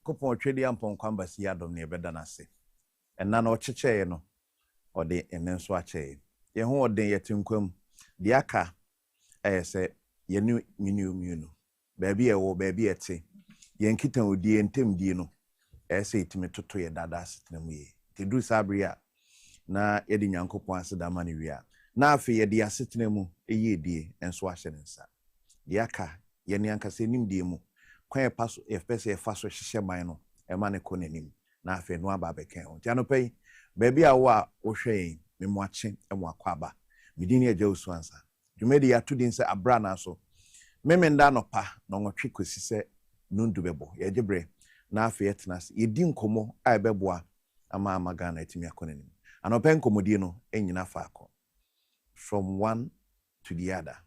Coupon trading upon Quambas Yadom near Bedanasi. And none or Cheche no, or the and then swatche. Ye ho de yetunkwam de aka say ye new baby e wo baby ete ye nkita odi entem die no say itime toto ye dada asetena mu ye te du sabria na ye de nyankopon asedama ne wi a na afi ye de asetena mu eye die enso ahye ne nsa de aka ye ne anka se nim die mu kwan paso e pese e faso hyehye man no e ma ne ko nanim na afi no aba beken on ti anopai baby a wo a wo hwe me moache emo akwaba medini Agya Wusu ansa dwumedi ya tudin se Abranaa so memenda no pa no nwotwe kosi se nundu bebo ye gebre na afa yetnas yedi nkomo a beboa ama magana etimi akonanim anopen komodi no enyina fa akọ from one to the other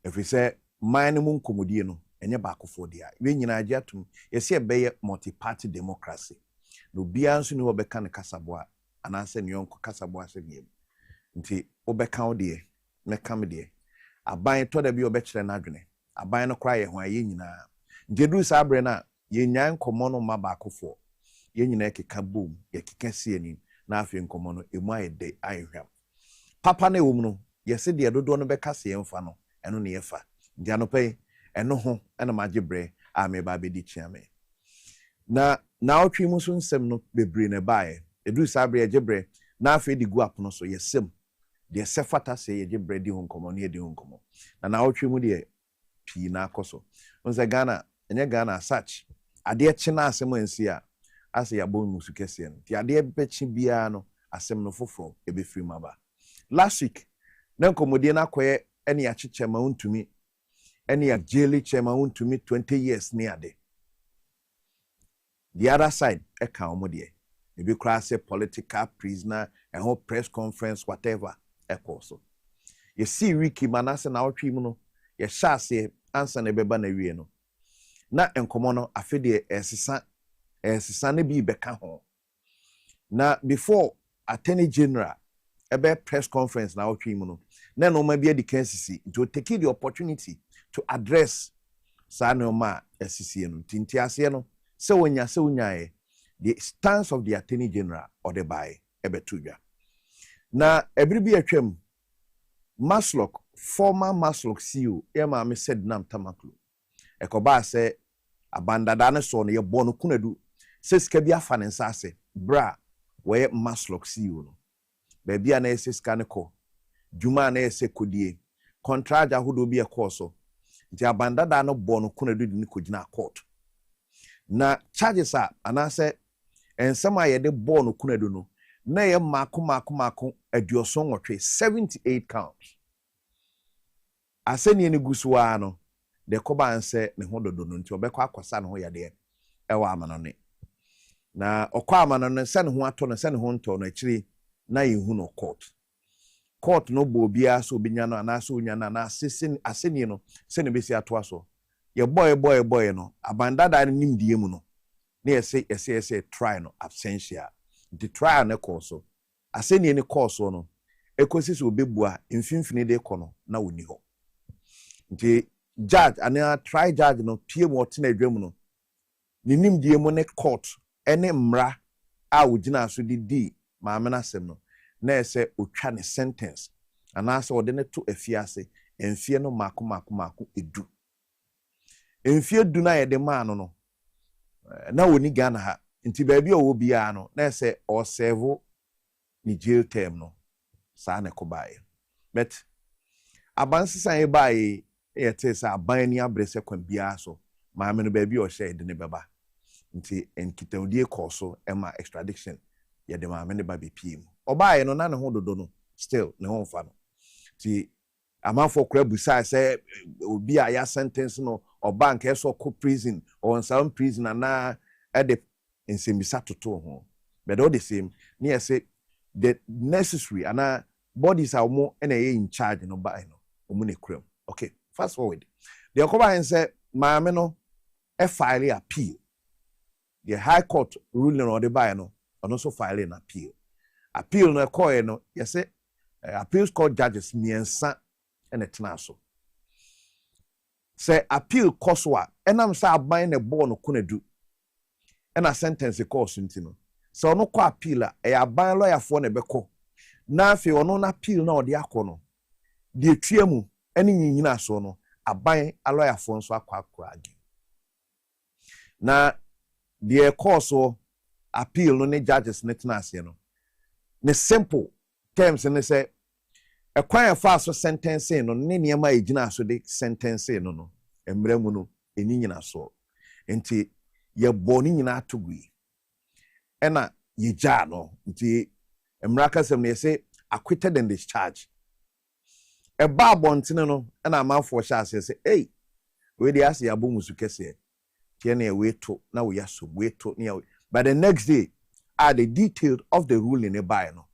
if we say man mu nkomodi no enye ba akofo dia we nyina agye atum yesi ebeye multi party democracy no bia nso ni obeka ne kasaboa anase ne yonko kasaboa se biem nti obeka wo de meka me de aban to da bi obekire na adwene aban no kra ye ho aye nyina njedu sa abre na ye nyan komo no ma ba akofo ye nyina ekeka bom ye keka sie ni na afi nkomo no emu ayede ayhwam papa na ewum no ye se de dodo no beka se yemfa no eno ne yefa ndi anopai eno ho ena magebre a me ba bedi chiame na otwi mu so nsem no bebre ne bae edu sabre egebre na afi di gu apono so yesem de sefata se egebre di honkomo ne di honkomo na otwi mu de pi na akoso onse Ghana enye Ghana search ade china asem ansi a ase ya bon musu kese no ti ade bechi bia no asem no foforo ebe free maba last week na nkomodie na koye ene ya chiche ma untumi ene ya jeli chema untumi 20 years ni ade the other side e ka omodie ebi kra say political prisoner and whole press conference whatever e so you see wiki manase na otwi mu no ye sha se ansa na beba na wie no na enkomo no afede esisa ne bi beka ho na before attorney general ebe press conference na otwi mu no na no ma bi adikansisi to take the opportunity to address sanoma SCC no tinti ase no se wonya the stance of the attorney general or the by ebetudwa na ebribi atwam Maslock former Maslock CEO ema me said nam tamaklu ekoba se abandada ne so no ye bo no kunadu se sika bi afa ne nsase bra we Maslock CEO no ba bia na ese sika ne ko djuma na ese kodie contract ahodo bi e ko so nti abandada no bo no kunadu di ne kogina court na charges a anase ensema ye de bo no kunadu no na ye mako adioso nwotwe 78 counts aseni ni gusuwa no de koba nse ne ho dodo no nti obekọ akwasa ne ho yade ewa amanone na okọ amanone se ne ho ato no se ne ho nto no akiri na yehu no court no bo bia so obinya no ana so onya na aseni no se ne besi ato aso ye boy no abandada nim die mu no na yese try no absentia the trial ne course aseni ne course no ekosi so obebua mfimfini de kono na woni ho nti judge ana try judge no pie mo tena adwam no ninim die mo ne court ene mra a wogina so di maame na asem no na ese otwa ne sentence ana ase ode ne to afiase emfie no mako edu emfie du na ye de ma no na woni Ghana ha nti baabi a wo bia no na ese o serve ni jail term no sa na ko bae but abansisan e bae yete sa aban ni abrese kwan bia so maame no baabi o hye de ne beba nti enkitaudie koso ema extradition ye de maame ne ba be piem obae no na ne ho dodo no still ne ho fa no ti amanfo kra busa say obi a ya sentence no or bank eso ko prison or some prison na at the nsembisa toto ho but all the same near say the necessary and bodies are more and in charge no by no omune krem okay fast forward the okoba say maame no e file appeal the high court ruling on the by no and also file an appeal no call no you say appeals court judges miensa and etna so say appeal koswa enam say aban ne bo no kunadu and a sentence a course intino. So no kwa appeal a aban lawyer for nebeko. Na fe ono na appeal na odi akono. Die tuamu ene nyinyina so no aban a lawyer for nso akwa agi. Na die course appeal no ne judges netina ase no. Ne simple terms ne say a kwanya fa so sentence no ne niema ejina so de sentence no emre mu no eni nyina so. Enti ye boni nyina atugui. Ena ye ja no nti emra kasem ne say acquitted and discharged. E ba bontene no ena amanfo sha say hey we dey ase abo musu kese tie na we to na we yaso we to na by the next day are the details of the ruling e by no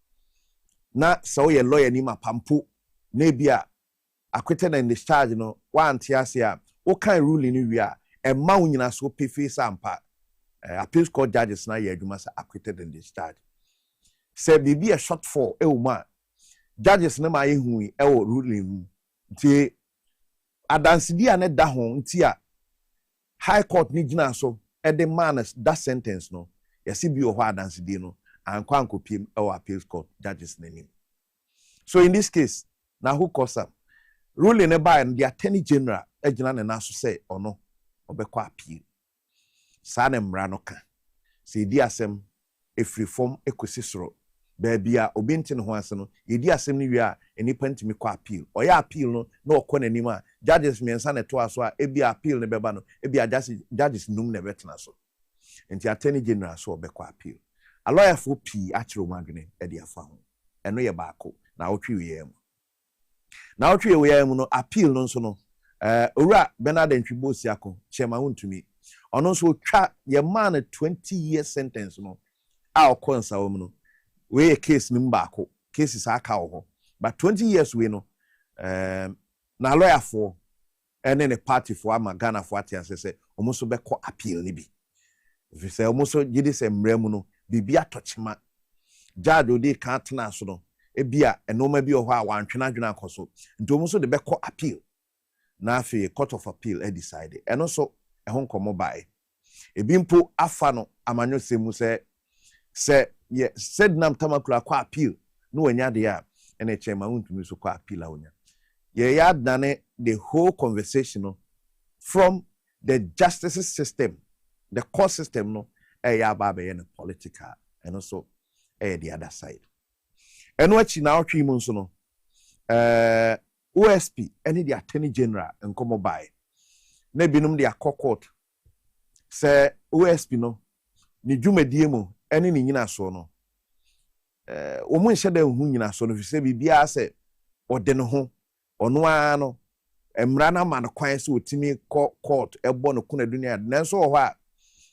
na so ye lawyer ni mapampo na bia acquitted and discharged no wan tie ase a o kan ruling ni wi a e ma unyina so pefe sampa appeals court judges na ye adwuma sa acquitted and discharged say bibi a short for e uma judges na ma ye hu e wo ruling nti adansidi a ne da ho nti a high court ni gina so e de manas that sentence no yesi bi o ho adansidi no ankwa ankopiem e wo appeals court judges nanim. So in this case na who kosa ruling ne by the attorney general e gina ne na so say ono obekwa appeal sa ne mra no ka se di asem efri form ekosisoro baby a obinti ne ho ase no yedi asem ni wi a enipa ntimi kwa appeal oya appeal no na okọ nanim a judges miensa ne to aso a ebi appeal ne beba no ebi judges num ne betena so enti attorney general so obekwa appeal a lawyer for p achiro magene e de afa ho eno ye baako na otwe wi mu na otwe wi mu no appeal no nso no owura Bernard Ntwibosi akọ chema huntumi ono nso twa ye man 20 year sentence no a okonsa wo mu no we case nim baako cases aka wo but 20 years we no na lawyer for ene ne party for ama Ghana for atiase se omuso beko appeal ni bi if say omuso gidi se mremu no bibia tochima judge odi ka tena so no ebia enoma bi ho a wantwena adwena akoso nti omuso de beko appeal na afi court of appeal e decide eno so ehon komo bae ebi mpo afa no amanyo semu se ye said nam tamakura kwa appeal no wanya de a ene chema untumi so kwa appeal awnya ye ya dane the whole conversation no, from the justice system the court system no ya baba ye political and also the other side eno achi na otwe mu nso no OSP any the attorney general enkomo by na binum de court say OSP no ni dwumadie mu ene ni nyina so no omu nhyɛ da hu nyina so no fi sɛ bibia sɛ ɔde no ho ɔno a no emra na ma no kwan sɛ otimi court ɛbɔ no kuna dunia nanso wɔ hɔ a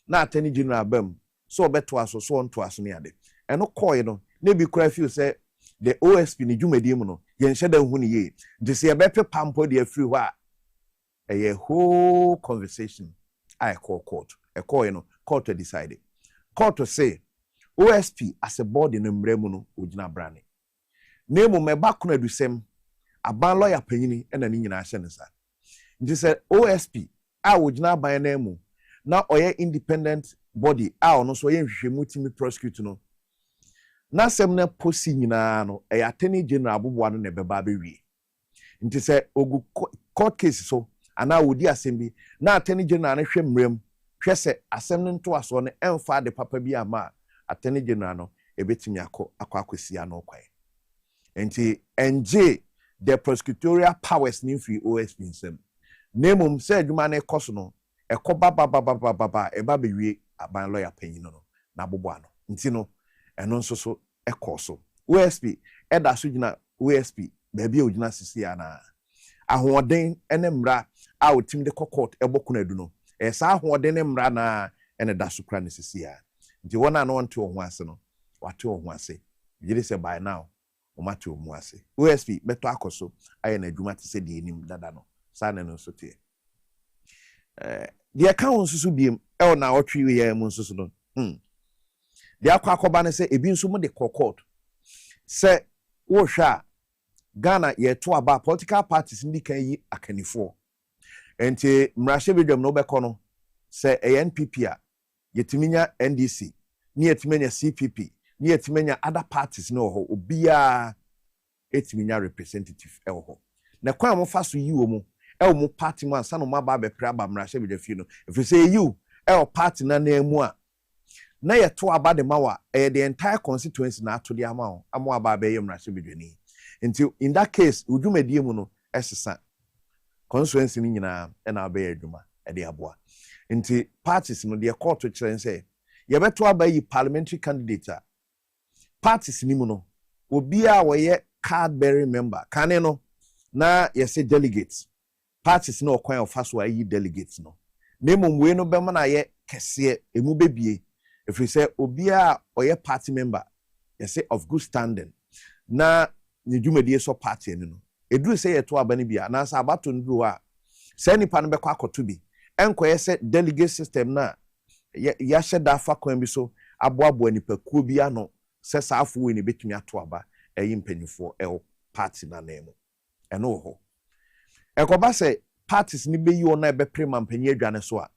na attorney general bam so obeto aso so onto aso ne ade ɛno kɔe no na bi kura feel sɛ the OSP ni dwumadie mu no yɛn hyɛ da hu ne ye de sɛ yɛbɛpe pampo de afiri hɔ a ɛyɛ whole conversation I call court ɛkɔe no court decided court say OSP as a body no mremu no ogina brane nemu meba kuna dusem aban lawyer panyini ena ni nyina ahye ne sa nti se OSP a ogina ban na mu na oye independent body a ono so ye nhwehwemu timi prosecute no na sem na posi nyina no e attorney general aboboa no na beba bewie nti se ogu court case so ana wodi asem bi na attorney general na hwe mrem hwe se asem no nto aso no emfa de papa bi ama attorney general no ebetimi akwakwesi ano kwai enti NJ the prosecutorial powers ni free OSP nsem nemum se adwuma na ekoso no ekoba baba eba bewie aban lawyer panyin no na bobo ano nti no eno nso so ekoso OSP eda so gina OSP baabi ogina sisi ana ahoden ene mra a otim de court ebokuna du no sa ahoden ne mra na ene da so kra ne sisi ya nti wona no onto ho ase no wate ho ase yiri se by now o mate ho ase OSP beto akoso aye na adwuma te se de enim dada no sa na no so tie the account susu biem e na otwe ye mu susu no the akwakoba ne se ebi nso mu de court se wo hwa Ghana ye to aba political parties ndi kan yi akanifo enti mrahye bedwam no bekọ no se NPP a yetiminya NDC ni yetimenya CPP ni yetimenya other parties no ho obia etiminya representative ho na kwa mo fa so yi wo mu mo party man sa no maba be pra ba mra hye be fie no if you say you party na na mu a na ye to aba de mawa the entire constituency na to de ama amo aba be ye mra hye be ni until in that case udwumadie mu no esesa constituency ni nyina na aba ye adwuma e de aboa until parties no de court to kire say ye beto aba yi parliamentary candidate parties ni mu no obi a wo ye card bearing member kane no na ye say delegates parties no kwan of faso ayi delegates no nemu we no be ma na ye kese emu bebie if we say obi a oye party member ye say of good standing na ni dwumadie so party ni no eduru say ye to aba ni bia na sa abato nduru a say nipa no be kwa akoto bi enkoye say delegate system na ya sheda fa kwan bi so aboabo nipa kuo bi ano say saafo we ni betumi ato aba eyi mpanyifo party na nemu eno ho ekoba say parties ni be yi ona ebe prema mpanyi adwane so a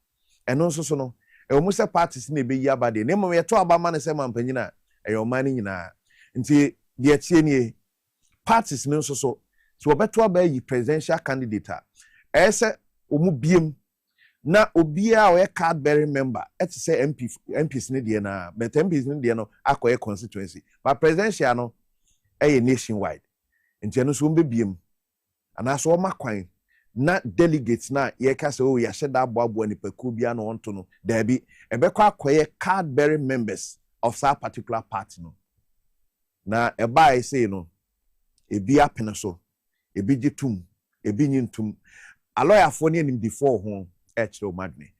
eno nso so no mu say parties ni be yi abade na mo ye to aba ma ne say mampanyi na man ni nyina nti de atie ni parties ni nso so obeto aba yi presidential candidate a say omu biem na obi a o card bearing member et say MPs ni de na but MPs ni de no akoye constituency but presidential no nationwide nti eno so mbe biem ana so makwan na delegates na ye ka se o ya sheda aboabo ni paku bia no onto no da bi ebekwa akoye card bearing members of that particular party no na eba I say no ebi apene so ebi gitum ebi nyintum aloya fo ne nim before ho e kire o madne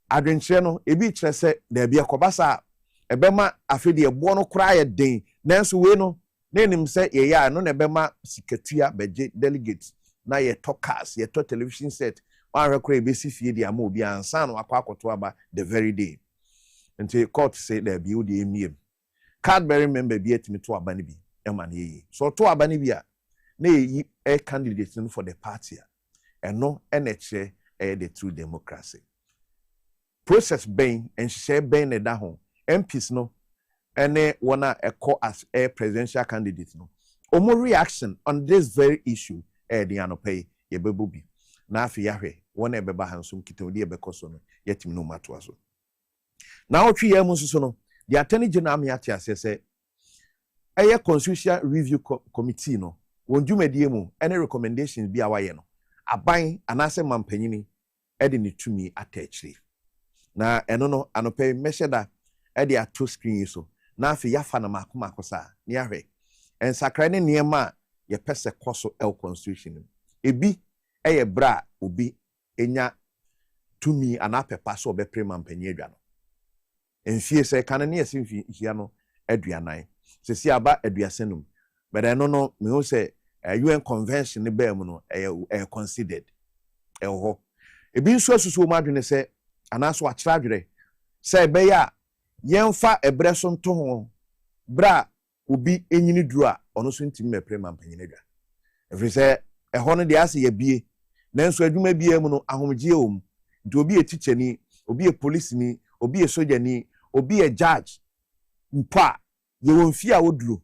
adwenkyere no ebi kire se da bi ekobasa ebema afede ebo no kura ye den nanso we no na nim se ye ya no na ebema sikatua beje delegates na ye talkers ye to television set wan rekora ebesi fie dia ma obi ansa no akwa akoto aba the very day nti court say there be odi emiem card bearing member bi etimi to aba ne bi e ma na ye so to aba ne bi a na yi candidate for the party eno na kire the true democracy process ben and share ben na da ho MPs no ene wona eko as a presidential candidate no omo reaction on this very issue the anope ye bebubi na afi yahwe wona ebeba hansum kitodi ebekoso no yetimi no mato aso na otwi ya mu so no the attorney general me ati asese eye constitutional review committee no wonjumadie mu any recommendations bi awaye no aban anase mampanyini ede ne tumi attach na eno no anope mesheda ede ato screen so na afi yafa na makosa ne yahwe ensakra ne niema ye pese koso constitution ebi eye bra obi enya tumi anapepa so be prema mpanyi adwa no enfie se kan ne yesimfi hia no aduanan sesi aba aduasenum but eno no me ho se UN convention ne ba mu no considered ho ebi nso asusu ma adwene se anaso akira adwere se be ya yemfa ebre so nto ho bra obi enyini duru a ono so ntimi mepre mampanyi nedwa every say eho no de ase ye bie nanso adwuma bie mu no ahomgie om nti obi teacher ni obi police ni obi soldier ni obi judge mpa ye wonfi a woduro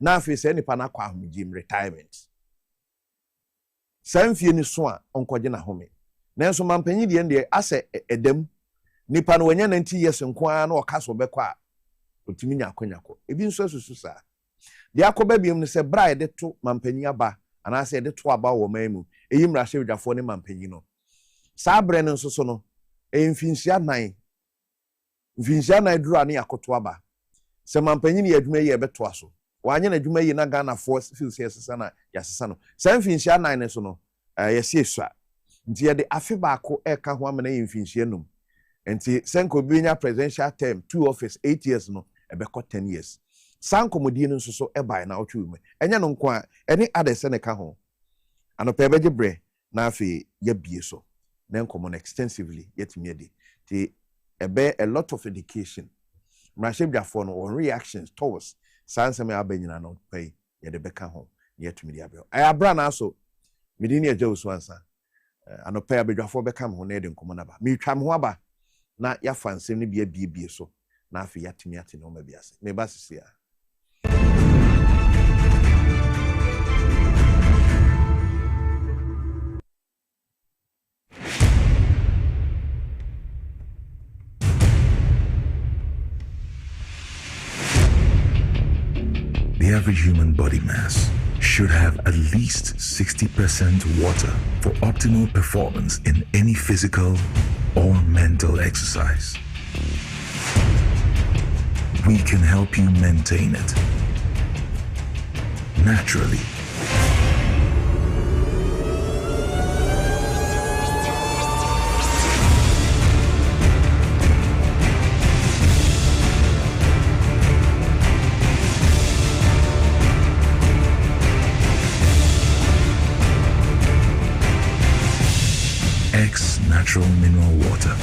na afi say nipa na kwa ahomgie retirement sanfie ni so a onkoje na home nanso mampanyi de ase edem nipa no wanya 90 years nko a na okaso bekwa a otimi nya akonyako ebi nso asusu sa de akoba biem ne se bra de to mampanyi aba ana se de to aba wo mamu eyi mra hye dwafo ne mampanyi no sa bre ne nso so no mfinhia nan duru ani akoto aba se mampanyi ne adwuma yi ebeto aso wanye na adwuma yi na Ghana force feel say sesa na yasesa no sa mfinhia nan ne so no yesi esua nti ye de afi baako eka ho amana mfinhia num nti senko binya presidential term 2 office 8 years no ebeko 10 years sanko modie no so eba na otwe mu enya no nko a eni adese ne ka ho anope beje bre na afi ya bie so na nkomo no extensively yetimi ade ti ebe a lot of education mrashebdafo no on reactions towards sansem abanyina no pay ye de beka ho yetimi dia be Abranaa so medini Agya Wusu ansa anope abedwafo beka ho na de nkomo na ba mi twa me ho aba na ya fansem ne bia bie so na afi yatimi ate no ma biase me ba sisi a The average human body mass should have at least 60% water for optimal performance in any physical or mental exercise. We can help you maintain it naturally. Natural mineral water.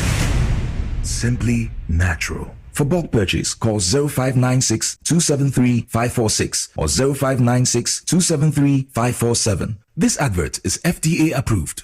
Simply natural. For bulk purchase, call 0596 273 546 or 0596 273 547. This advert is FDA approved.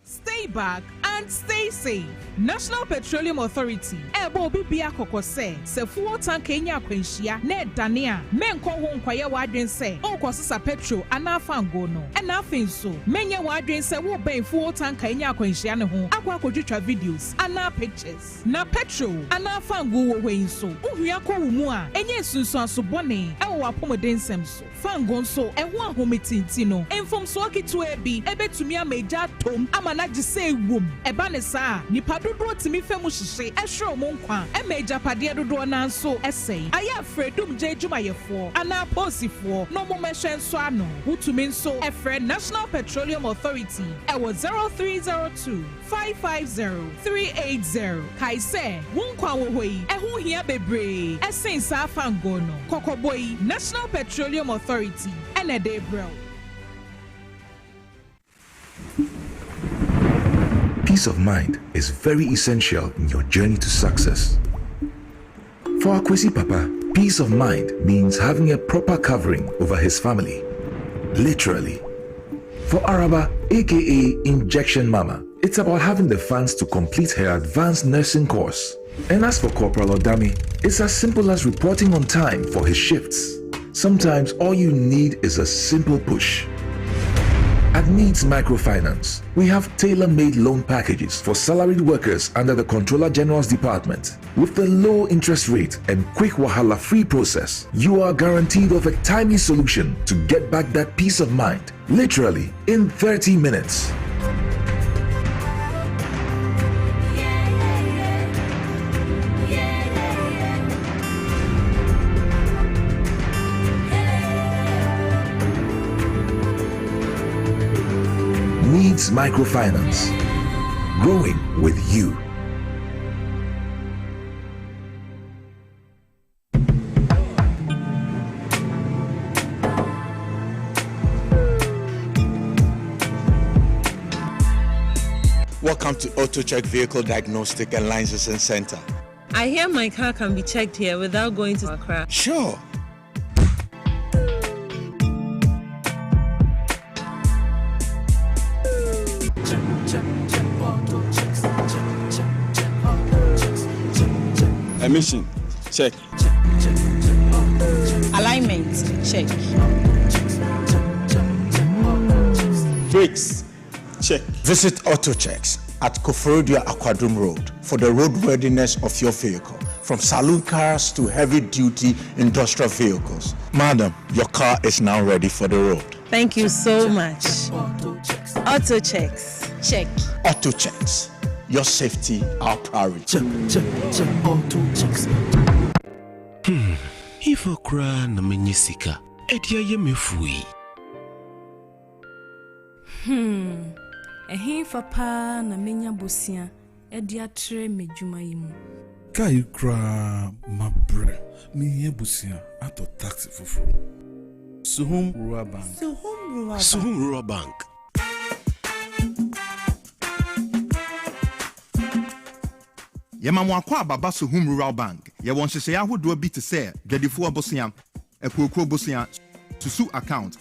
Stay back and stay safe. National Petroleum Authority. Ebo bibia kokose. Se fuel tank enya kwenshia. Ne dania. Menko ho nkwaye wadwen se. Onkosisa petrol anafango no. Ena afenso. Menye wadwen se wo ben fuel tank enya kwenshia ne ho. Akwa akodwetwa videos. Ana pictures. Na petrol anafango wo wenso. Uhua ko wumu a. Enye sunsun asobone. Ewo wapomoden semso. Fango nso. Eho ahometinti no. Enfomso akitu ebi. Ebetumi ameja tom. Amana jise wom. Eba ne saa. Nipa dodo timi femu hihye ehwe mo nkwa emeja pade dodo na nso esei aya fredum je adwumayefo ana posifo no mo mehwe nso ano wutumi nso efre National Petroleum Authority ewo 0302 550 380 kaise wonkwa wo hoi eho hia bebre esen sa fango no kokoboi National Petroleum Authority enede bro. Peace of mind is very essential in your journey to success. For Akwesi Papa, peace of mind means having a proper covering over his family. Literally. For Araba, aka Injection Mama, it's about having the funds to complete her advanced nursing course. And as for Corporal Odami, it's as simple as reporting on time for his shifts. Sometimes all you need is a simple push. At Needs Microfinance, we have tailor-made loan packages for salaried workers under the Controller General's Department. With the low interest rate and quick wahala-free process, you are guaranteed of a timely solution to get back that peace of mind, literally in 30 minutes. Needs Microfinance. Growing with you. Welcome to Auto Check Vehicle Diagnostic and Licensing Center. I hear my car can be checked here without going to Accra. Sure. Emission, check. Alignment, check. Brakes, check. Visit Auto Checks at Koforidua Aquadrum Road for the roadworthiness of your vehicle, from saloon cars to heavy-duty industrial vehicles. Madam, your car is now ready for the road. Thank you so much. Auto Checks, check. Auto Checks, your safety, our priority. Check, Auto Checks. If I cry na menyisika, edia ye mefui. Ehinfa pa na menya bosia edia tre medwuma yimu. Kai kra mabre me busia ato taxi fufu. Suhum Rural Bank. Suhum Rural Bank. Yema mwakwa baba Suhum Rural Bank. Ye won hyehyɛ ahodoɔ bi te sɛ dwadifo abosia, ekuokuo abosia, susu account,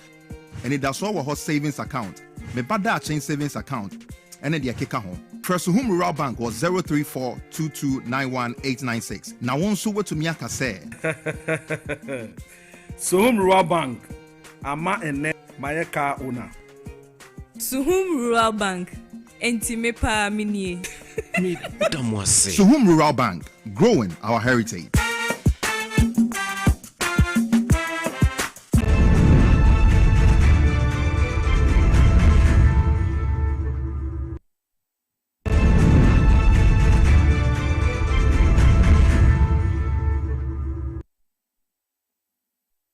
and it does all savings account. Me bada chain savings account, and the keka ho. Suhum Rural Bank was 034229186. Now one so what to Miaka say. Suhum Rural Bank. Ama ene mayeka owner. Suhum Rural Bank. Enti mepa minie. Suhum Rural Bank, growing our heritage.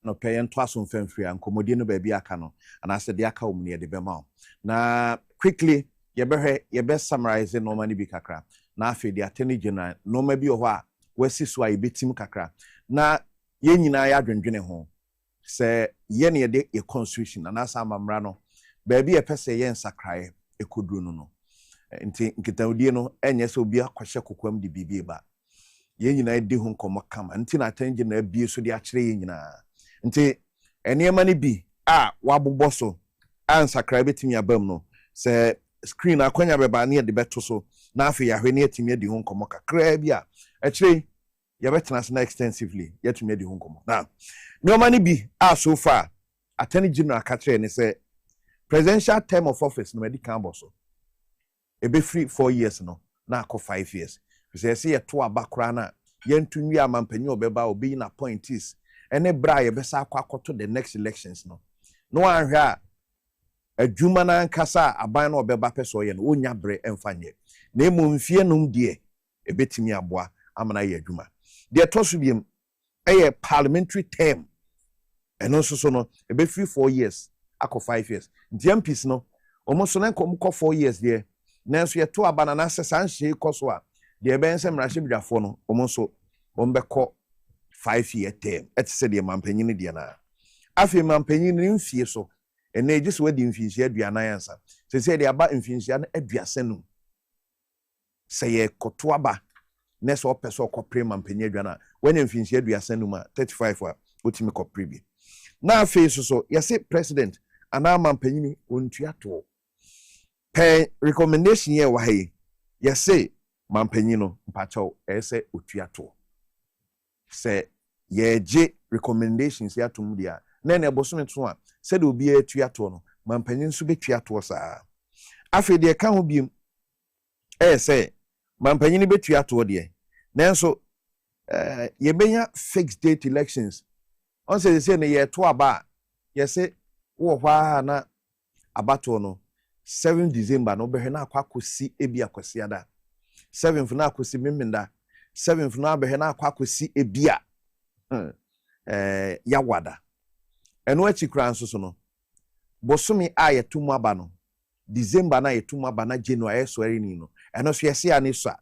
No pay and twas on free and commodino baby akano, and I said the aka near the bema. Na quickly, ye best summarize no money be kakra. Na fe the attorney general, no maybe or what, where's this why bit him kakra. Na yen na ya dwendwene ho. Say yen ye de your constitution, and as I'm rano, baby a pese yen sakrae, a kudru no. Nti nkitaudie no enye so bia kwahye kokwam de bibie ba. Yen nyina de ho nkomo kama. Nti na attorney general bie so de akire yen nyina. Nti enema ni bi wabobọ so ansakra betimi abam no se screen akwanya beba na de beto so na afi yahwe na yetimi adi ho nkomo kakra bia akire ye betena na extensively yetimi adi ho nkomo na enema ni bi so far attorney general katre ne se presidential term of office no medical boso e be free 4 years no na akọ 5 years se ye to abakra na yentunwi amampanyi obeba obi na appointees ene bra ye besa akwa to the next elections no anhwe a adwuma na nkasa aban na obeba peso ye no onya bre emfanye na emu mfie num de ebetimi aboa amana ye adwuma de toso biem parliamentary term eno so no ebe free 4 years akọ 5 years the MPs no omoso na nko 4 years de nanso ye to abana na sesa nhye koso a de ebe nsem rahye bidwafo no omoso ombekọ 5-year term. Eti se de mampanyin de na. Afi mampanyin ni mfie so. Ene ejise wadi mfinsia aduana yansa. Se de aba mfinsia na aduasa num. Se ye koto aba na so peso kopre mampanyin aduana. When mfinsia aduasa num a 35 a otimi kopre bi. Na afi so yese president ana mampanyin ontua to. Pe recommendation ye wa he. Yese mampanyin no mpacho ese otua to. Say ye recommendations ya to mudia na na ebosume to a se de obi atua to no mampanyin so betua to sa afi de ka ho biem say mampanyin betua to de nanso ye benya fixed date elections on say na ye to aba ye say wo hwa na abato no 7 December no behwe na akwakosi ebi akwasi ada 7th na akwasi memenda 7th na behwe na akwakosi ebia yawada eno achi kran so no bosumi a yetumu aba no December na yetumu aba na January so eri ni no eno so yesi ani so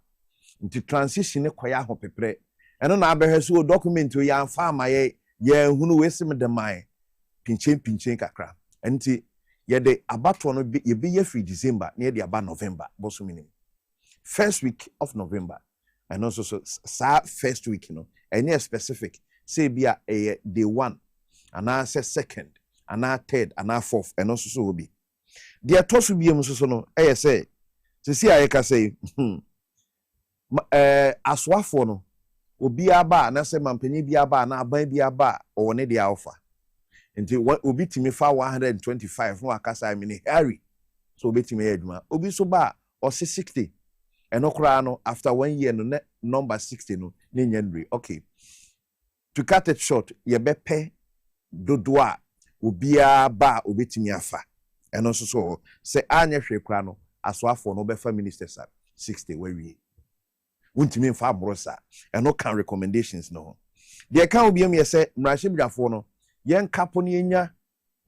nti transition ne kwaya ho pepre eno na abehwe so document o ya amfa amaye ye hunu wesim de mai pinchen kakra nti ye de abato no ye be ye free December na ye de aba November bosumi ni first week of November and also so first week you know any specific say be a day 1 and I say second and I third and I fourth and also so will be there toss will be so no say to see I can say aswafo no obi aba na say mampanyi bi aba na aban bi aba o ne dia offer nti obi timi fa 125 no akasa I mean Harry so obi timi adwuma obi so ba o 60 eno kra no after 1 year no number 60 no nyenyenre okay to cut it short ye bepe dodoa obia ba obetimi afa eno so se anya hwe kra no aswafo no befa ministers 60 we wuntimi mfa abrosa eno kan recommendations no de kan obia me se mrahye bidafo no yen kapo ne nya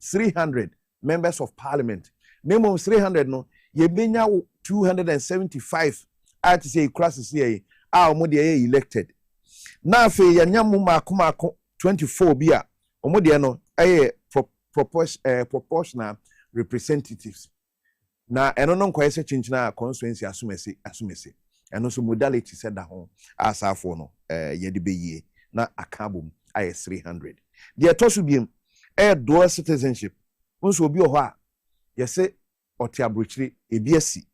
300 members of parliament name 300 no ye benya 275 at say crisis here omo de elected na afi yanyamu mako 24 bia omo de no proportional representatives na eno no nkwa ese chinchina constituency asumese eno so modality said that ho asafo no ye de beyie na akabom ay 300 de tosu biem dual citizenship onso obi oho a ye se oti abrochiri ebi asi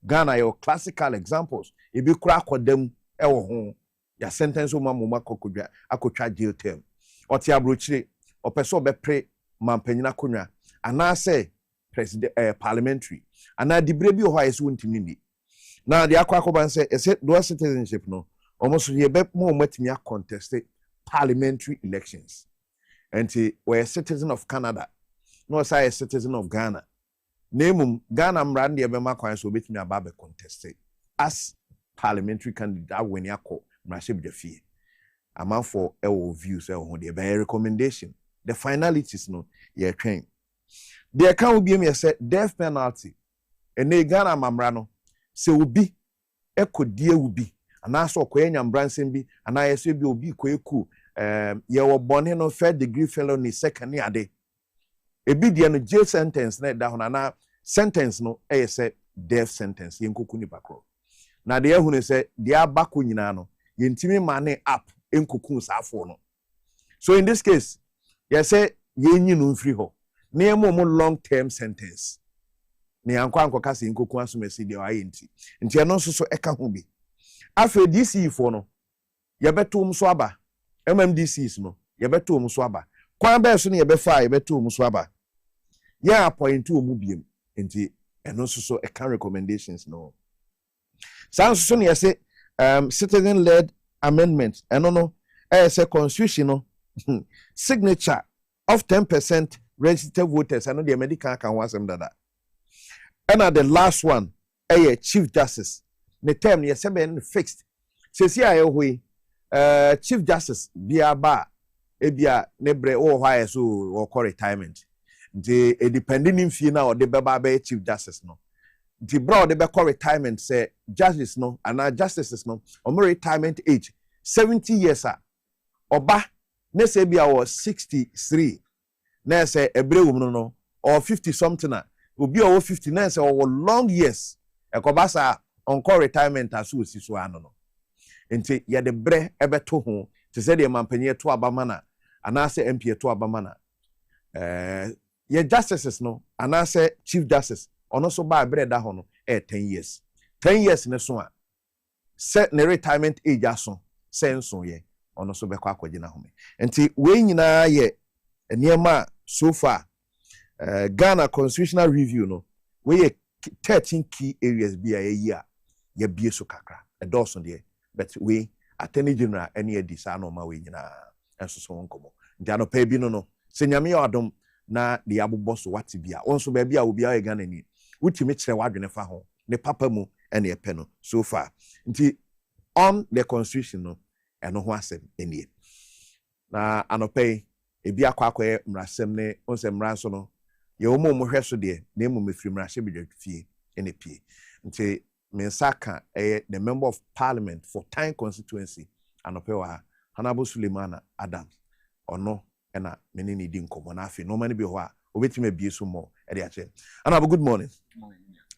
Ghana your classical examples ebi kura akodam ewo ho ya sentence o mamoma kokodwa akotwa jail term oti abrochire opeso bepre mampanyina konwa ana say president parliamentary ana dibre bi ho ayeso ntimi ni na de akwakoban say dual citizenship no almost ye be mo matimi contest parliamentary elections and we a citizen of Canada no say a citizen of Ghana Nemum Ghana mrande ebema kwan so betimi aba contest as parliamentary candidate when yako mrashib de fie amount for ewo views ewo de by recommendation the finalities no ye twen there can be me say death penalty ene Ghana mamra no se obi ekodie obi anaso okoyenya mbransem bi anayeso bi obi koeku ye wo bone no third degree felony second ade ebi de no jail sentence na da hono na sentence no say death sentence yenkoku ni bakro na de ehunu say de abako nyina no yentimi mane up enkoku saafo no so in this case you say yenyi no mfiri ho na emo long term sentence ni anko kase enkoku asomasi de ayenti nti eno so eka ho bi afa DC fo no yebeto mso aba MMDCs no yebeto mso aba kwan be so ne yebefa yebeto mso aba ya appoint omu biem nti eno so eka recommendations no sans so ne say citizen led amendment eno no say constitution no signature of 10% registered voters eno the medical can wasem dada and the last one chief justice the term ye say ben fixed sesi aye hoi chief justice bia ba ebia nebre o hwa so o call retirement the depending in fee na o de beba be chief justice no the bro de be call retirement say justice no and justices no o retirement age 70 years oba ne say bia was 63 na say ebrewum no or 50 something obi o 59 say o long years ekobasa on call retirement aso siso ano no enti ye de bre ebeto ho te say de mampanye to abamana ana say MP to abamana ye justices no ana say chief justice ono so ba bre da ho no 10 years ne so a set ne retirement age aso senso ye ono so be kwa akwaje na home enti we nyina ye eniema so far Ghana constitutional review no we 13 key areas be a year ye bie so kakra e dawson de but we attorney general any edisa no ma we nyina enso so nkomo ntia no pa bi no senyame adom na de abobɔ so wate bia onso ba bia obi a Ghana ni wutimi kire wadwene fa ho ne papa mu ene epe no so far nti on the constitution no eno ho asem enie na anope ebi akwakoye mrasem ne onse mranso no ye omo mo hweso de na emu mefiri mrahye bidwafie ene pie nti mensaka the member of parliament for Time constituency anope wa Honorable Suleiman Adams ono ena menini di nkomo na afi no mani bi ho a obetime bie so mo e de ache ana good morning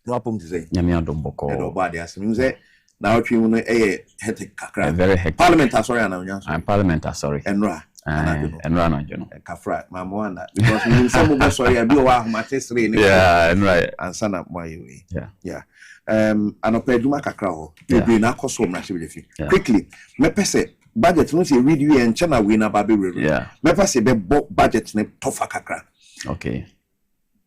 no apom to say nyame adomboko e do ba de asem say na otwe mu no hectic kakra very hectic parliament sorry ana onyanso I'm parliament sorry enra enra na jono kafra mama wanda because we some go sorry abi o wa homa tesere ni yeah enra ansana moyewe yeah anopeduma kakra ho ebi na akoso mrahye befi quickly me pese budget no say read you and chana we na babe we me pese be budget ne tofa kakra okay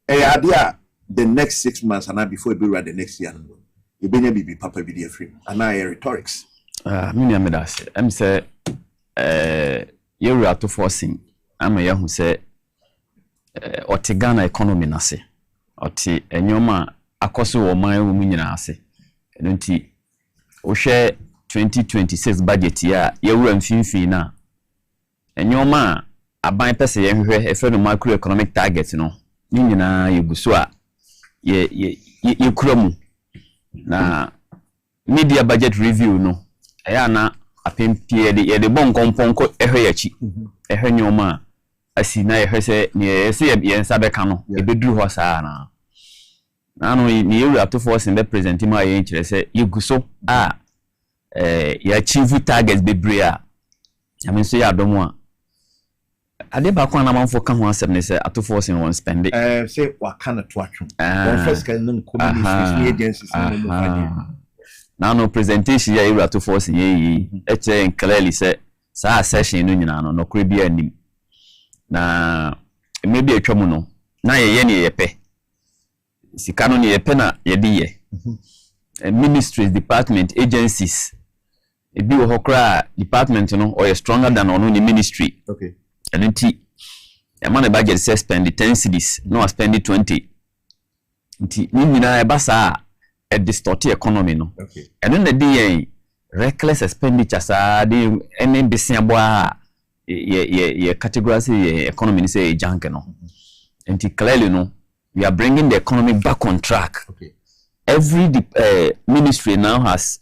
idea the next 6 months and before be ready the next year no e benya bibi papa bi dey free and rhetorics me na that say em say you to forcing am ya hu say oti Ghana economy na se oti enyoma akoso wo man wo mu nyina ase nti o hwe 2026 budget ya yewura mfinfin na enyoma aban pese ye hwehwe efe no macroeconomic target no nyina yeguso a ye kuramu na media budget review no eya na apempie de ye bon komponko ehwe yachi ehwe nyoma asi na ehwe se ne ye nsa beka no ebeduru ho saa na nanu ni yewura to force in the present ma ye nkire se yeguso a ya achieve targets bebre a I mean so ya domo ade ba kwa na manfo ka ho asem ne se atofo sin won spend say wa kana to atwom one first can no community agencies no fanye now no presentation ya ewura atofo sin yi e clearly say sa session no nyina no kure bi anim na maybe atwom no na ye ne ye pe sika no ne ye pe na ye di ye ministries department agencies ebi wo hokra department no or stronger than ono ni ministry okay and nti e man budget say spend 10 cedis no spend 20 nti ni nyina e basa e distort economy no okay and na dey yen reckless expenditure sa dey any besia bo a ye categorize ye economy ni say junk no nti clearly no we are bringing the economy back on track. Okay. Every ministry now has,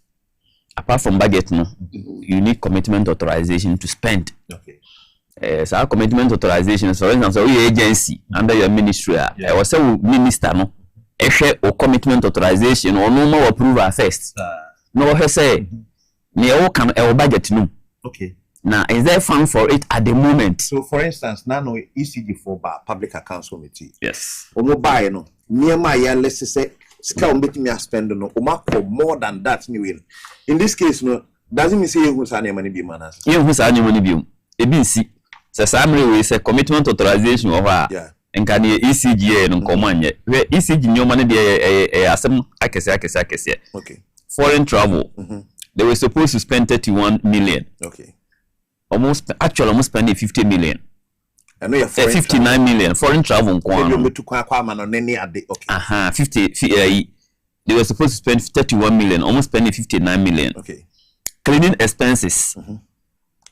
apart from budget, no, you need commitment authorization to spend. Okay. So our commitment authorization, for instance, your agency under your ministry, or say minister, no, or commitment authorization, or no more approval first. No, he say, near can budget, no. Okay. Now, is there fund for it at the moment? So, for instance, now no ECG for public accounts committee. Yes. Omo buy no. Near my year, let's say, sika umbeti me spend no. Omako more than that anyway. In this case, no, doesn't mean say you say money be manas. You who say money be. EBC. So, summary we say commitment authorization over. Yeah. Nkani ECG no komanye. We ECG nyo money be asem akese. Okay. Foreign travel. They were supposed to spend 31 million. Okay. Almost spending 50 million. I know you're 59 million foreign travel. Okay. 50. They were supposed to spend 31 million, almost spending 59 million. Okay. Cleaning expenses.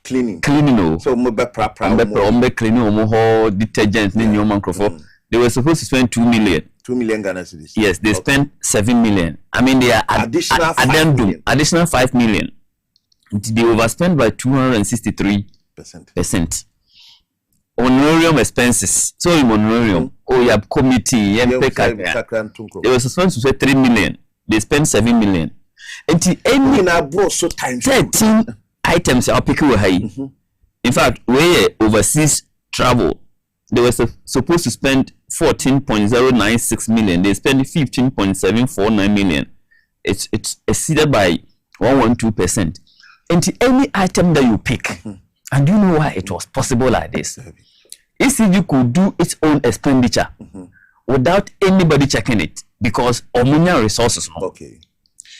Cleaning. No. So cleaning detergent they were supposed to spend 2 million. 2 million Ghana cedis. Yes, they spent 7 million. I mean, they are additional 5 million. They overspent by 263%. Honorarium expenses. So in honorarium, you have committee, they were supposed to say 3 million. They spent 7 million. And any 13 items are picking high. In fact, we overseas travel, they were supposed to spend 14.096 million. They spent 15.749 million. It's exceeded by 112%. Into any item that you pick, and do you know why it was possible like this? ECG could do its own expenditure without anybody checking it because omnia resources. Okay.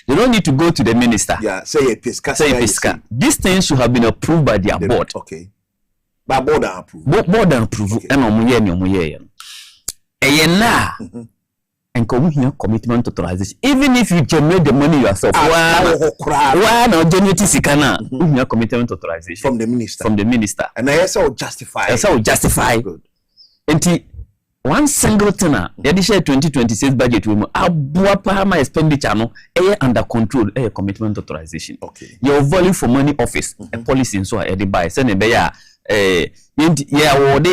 They don't need to go to the minister. Yeah, say a pisca. These things should have been approved by their board. Okay. But board and approve. Board and approve. And omuye. And commitment authorization. Even if you generate the money yourself, why not generate sikana? Commitment authorization from the minister. And I also justify. Good. And one single thing, the additional 2026 budget will my expenditure no under control. Commitment authorization. Okay. Your value for money office and policy so I buy. Send a award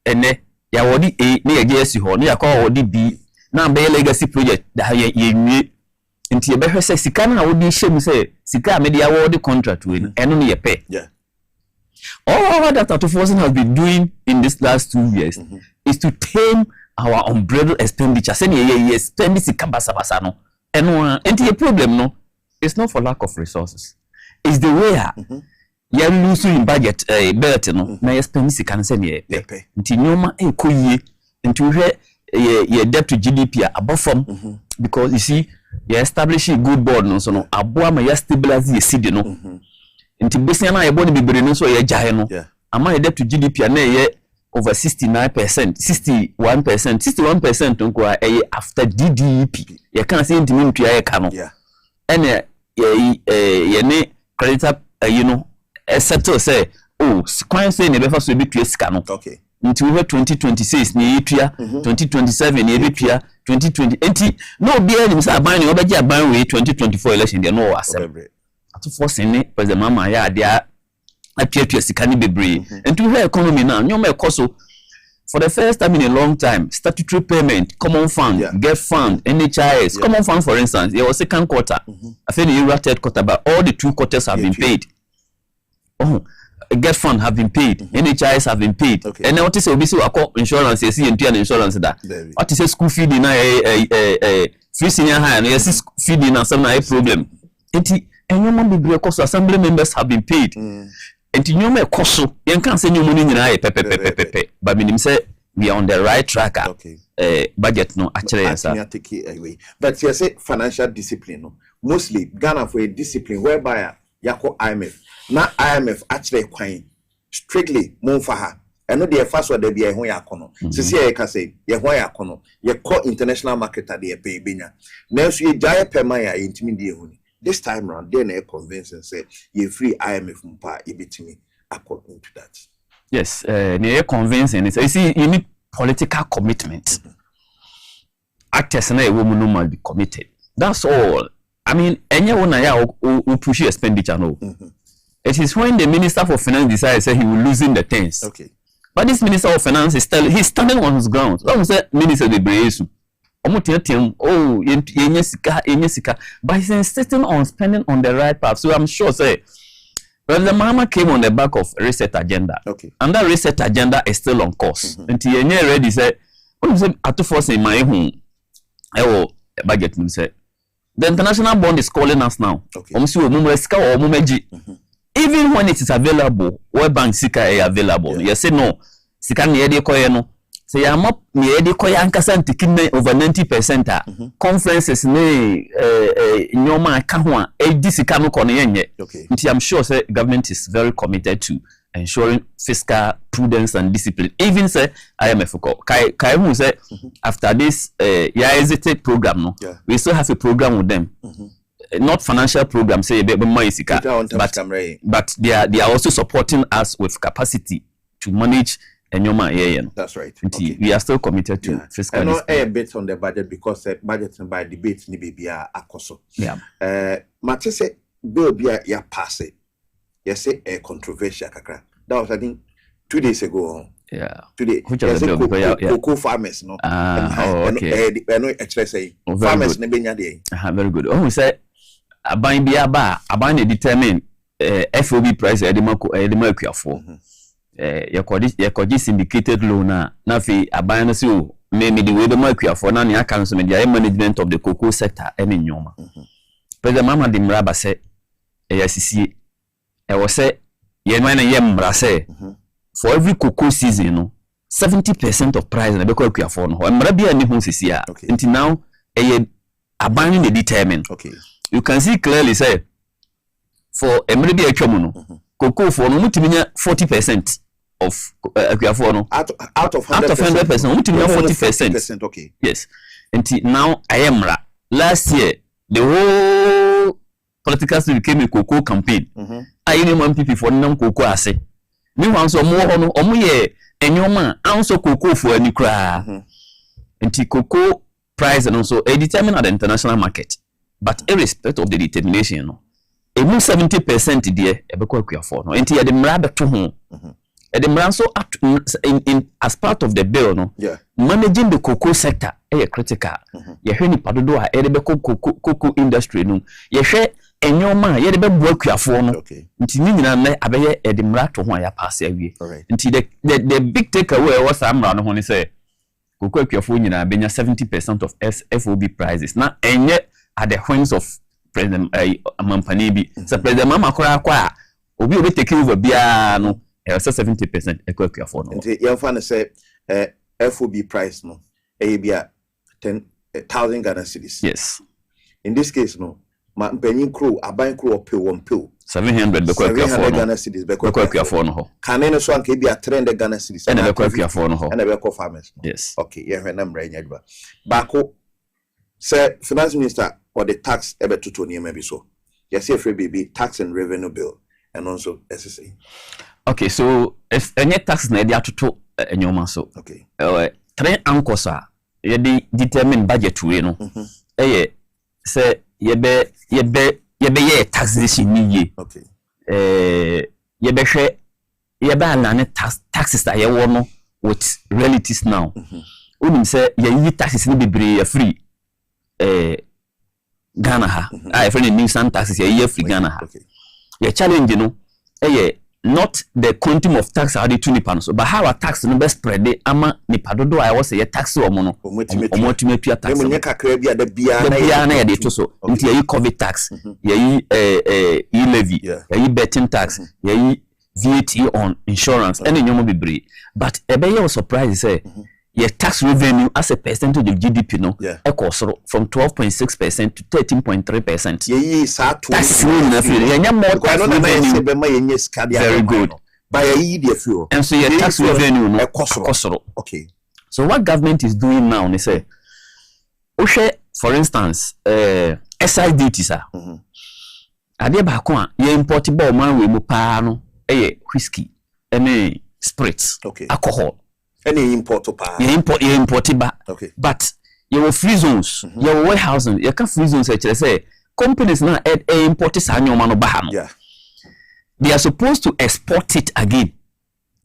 and ya award A, near GS you near call B. Now be legacy project that ye into your better say sikana would be shame say sika media award contract win and only a pay. Yeah. All that Autoforcing has been doing in this last 2 years is to tame our unbridled expenditure. Say ye spend sika basabasano. And the problem no, it's not for lack of resources. It's the way you lose in budget better no. Now you spend sika and say ye pay. Until nyoma koye into your debt to GDP above from because you see you establish a good board no so no aboa ma ya stabilize the seed no nti besia na yebo ni bibere no so ye jahe no ama your debt to GDP na ye over 69%, 61% nko after DDP you can say ntimi ntua ye ka no ene ye ne creditor settle say kwan say ne befa so bi tua sika no okay until 2026 ni yetua 2027 ni yetua 2020 no be any say aban ni obeji aban we 2024 election dey no accept to force ni president mama ya dia atua sika ni bebre into her economy now nyoma ekoso for the first time in a long time statutory payment common fund get fund NHIS common fund for instance it was second quarter I think the third quarter but all the 2 quarters have been paid get fund have been paid, NHIS have been paid, and now what is obviously insurance, you see, and insurance that. What is a school feeding? Free senior high, and yes, feeding and some problem. And your mom be because assembly members have been paid. And you may cost you can't send you money in a pepe. But meaning say we are on the right track. Budget no actually take it away. But you say financial discipline. No? Mostly Ghana for a discipline whereby yako IMF. Now IMF actually quite strictly monfaha. I know the first one they be a hoya kono. Sisi I can say ye hoya kono. Ye call international market at the pay benya. Now so ye jaya pemaya intimidate huni. This time round, then they convince and say you free IMF mpa ibitimi according to that. Yes, they convincing. So you see, you need political commitment. Actors and a woman normally be committed. That's all. I mean, anyone who push your expenditure no. It is when the Minister for Finance decides he will losing the things. Okay. But this Minister of Finance is he's standing on his ground. Don't say Minister de Breyesu. But he's insisting on spending on the right path. So I'm sure, say, the mama came on the back of reset agenda. Okay. And that reset agenda is still on course. Until you're ready, say, what say, I to force in my home, I will budget him say. The international bond is calling us now. Okay. Even when it is available, World Bank Sika is available. You say no, Sika ni no. So you are not over 90%. Conferences nyoma kahwa disika no kono yenye. I'm sure say government is very committed to ensuring fiscal prudence and discipline. Even say IMF kai who say after this hesitate program no, we still have a program with them. Not financial program say but they are also supporting us with capacity to manage. That's right. Okay. We are still committed to fiscal. I know a bit on the budget because budget and by debate ni be a akoso. Yeah. Mate say bill be ya pass it. You say a controversial kakra. That was I think 2 days ago. Yeah. Today. Which are the bill? Cocoa farmers no. Okay. I know actually say farmers ne benya dey. Very good. Oh, we say aban bia ba aban dey determine FOB price edema for. Your syndicated loan na fi aban no say o me the way the market for na ne aka so me the management of the cocoa sector ene nyoma. President Mama de Mraba say yasisi was say ye man ye mra say for every cocoa season no 70% of price na be kwa for no mra bia ni hu sisi a until now aban no determine. Okay. You can see clearly say for emre bia atwa mu no cocoa for no mutiminya 40% of no out of 100%, mutiminya 40%. Okay. Yes. Until now I am last year the whole political system became a cocoa campaign. I even want people for non cocoa ase. Me wan so mo ho no omo ye enyoma anso cocoa for any kra. Until cocoa price and also determined at the international market. But irrespective of the determination no 70% there ebekwa for no enti ye de mra to ho the mra so in as part of the bill no managing the cocoa sector critical ye hwe ni padodo a de cocoa industry no ye hwe enyoma ye de bebua for no enti ni nyina na abeye de mra to ho ya pass awie enti the big takeaway was amra no ho ni say cocoa for nyina benya 70% of FOB prices na enye at the whims of President Mampani bi so President Mama kwa obi take over bia no 70% ekwa for no nti ye fa na say FOB price no bia 10,000 Ghana cedis. Yes, in this case no ma mpanyin crew aban crew opel 700 bekwa Ghana cedis bekwa for no ho kanene so anka bia 300 Ghana cedis and bekwa for no ho and bekwa farmers no. Yes, okay ye hwe na mra nya dba bako say finance minister or the tax ebe tutu ni maybe so. Yes, free baby tax and revenue bill and also SSA. Okay, so if any tax na dey atutu enyoma so. Okay. Three anchors are ye determine budget we no. Say ye be taxation ni ye. Okay. Ye be hwe ye be alane taxes that ye wo no with realities now. Unim say ye taxes ni bebre ye free Ghana ha. I friend new san taxes ye free Ghana ha. Okay. Your challenge no not the quantum of tax how they to nipa so but how a tax no best spread dey ama nipa dodo I was say tax o mo no omotimetua tax no kakra bia da bia na ye dey to so nti ye covid tax ye levy ye betting tax ye VAT on insurance and nyomo bebre but ebe ye surprise say your tax revenue as a percentage of GDP no from 12.6% to 13.3%. Yeah, tax revenue. Very good. And so your tax revenue no okay. So what government is doing now? They say, for instance, SI duties are. Ade ba ko a ye importable man we mu pa no whiskey, spirits, alcohol. Any import pa. You import ba. Okay. But your free zones, your warehousing, you can free zones say companies now import sa nyoma no ba no. Yeah. They are supposed to export it again.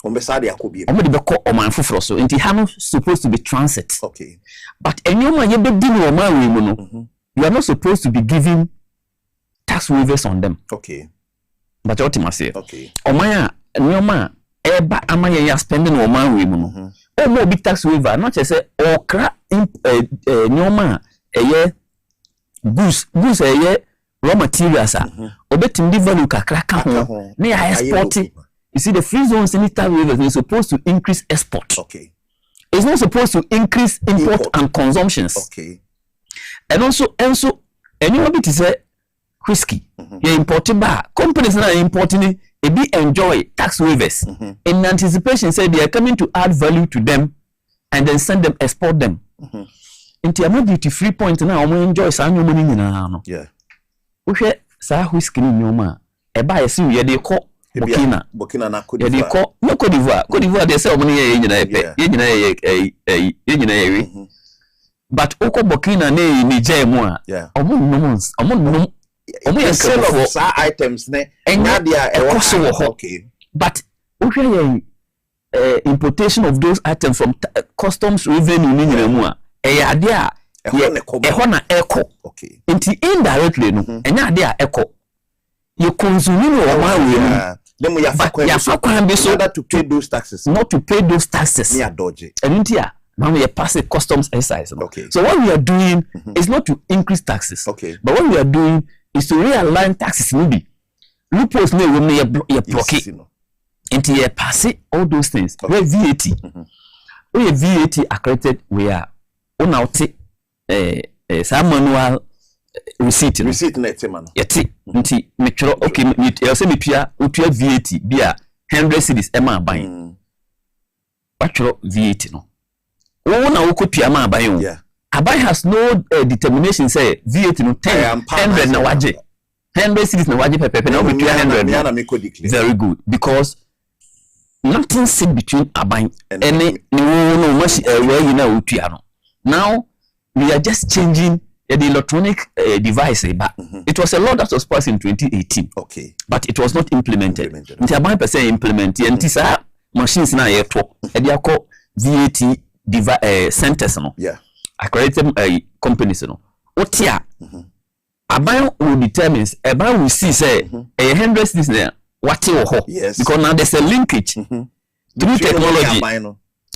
Ombesa de akobie. Omo de be call oman foforo so. Nti ha no supposed to be transit. Okay. But enyoma ye be di no oman we mu no. You are not supposed to be giving tax waivers on them. Okay. But what you say? Okay. Oman enyoma eba ama ye spending oman we mu no. O mo be tax waiver not just say okra enyoma eye goods eye raw materials obetim di value kakra ka ho na ya export. You see the free zones in tax waivers is supposed to increase export. Okay. It's not supposed to increase import and consumptions. Okay. And also anyone bit is whiskey. You importing bar companies now importing it be enjoy tax waivers in anticipation say they are coming to add value to them and then send them export them. Into a duty free point now we enjoy sa nyomo ni nyina no. Yeah. Uhwe sa whiskey ni nyoma e ba yesi ye de ko Burkina na Côte d'Ivoire. Ye de ko no Côte d'Ivoire they say omoni ye nyina ye nyina ye but oko Burkina na Niger mu a omo ye sell of sa items ne enya dia okay. But uhwe ye importation of those items from customs revenue ni nyina mu a ade a ehọ na echo. Okay. Nti indirectly no enya ade a echo you consume no oman we them ya fakwan be so that to pay those taxes, not to pay those taxes near dodgy and ntia now we pass a customs exercise. Okay. So what we are doing is not to increase taxes, okay, but what we are doing is to realign taxes maybe loopholes may we may block it nti ye pass all those things. Where VAT we VAT accredited we are on out some manual receipt net man yeti nti metro okay you say me pia utua VAT bia 100 cedis e ma ban watro VAT no wo na wo kopia ma ban o aban has no determination say VAT no 100 na waje 100 cedis na waje pepe na utua 100 very good because nothing sit between aban and no much where you know utua no. Now we are just changing the electronic device, but it was a law that was passed in 2018. Okay, but it was not implemented. Nti aban per se implement. Nti sa machines na ye to. E dey call VAT centers no. Yeah. Accredited companies no. Otia. Aban will determines. Aban will see say 100 cities there. What you ho? Yes. Because now there's a linkage through technology.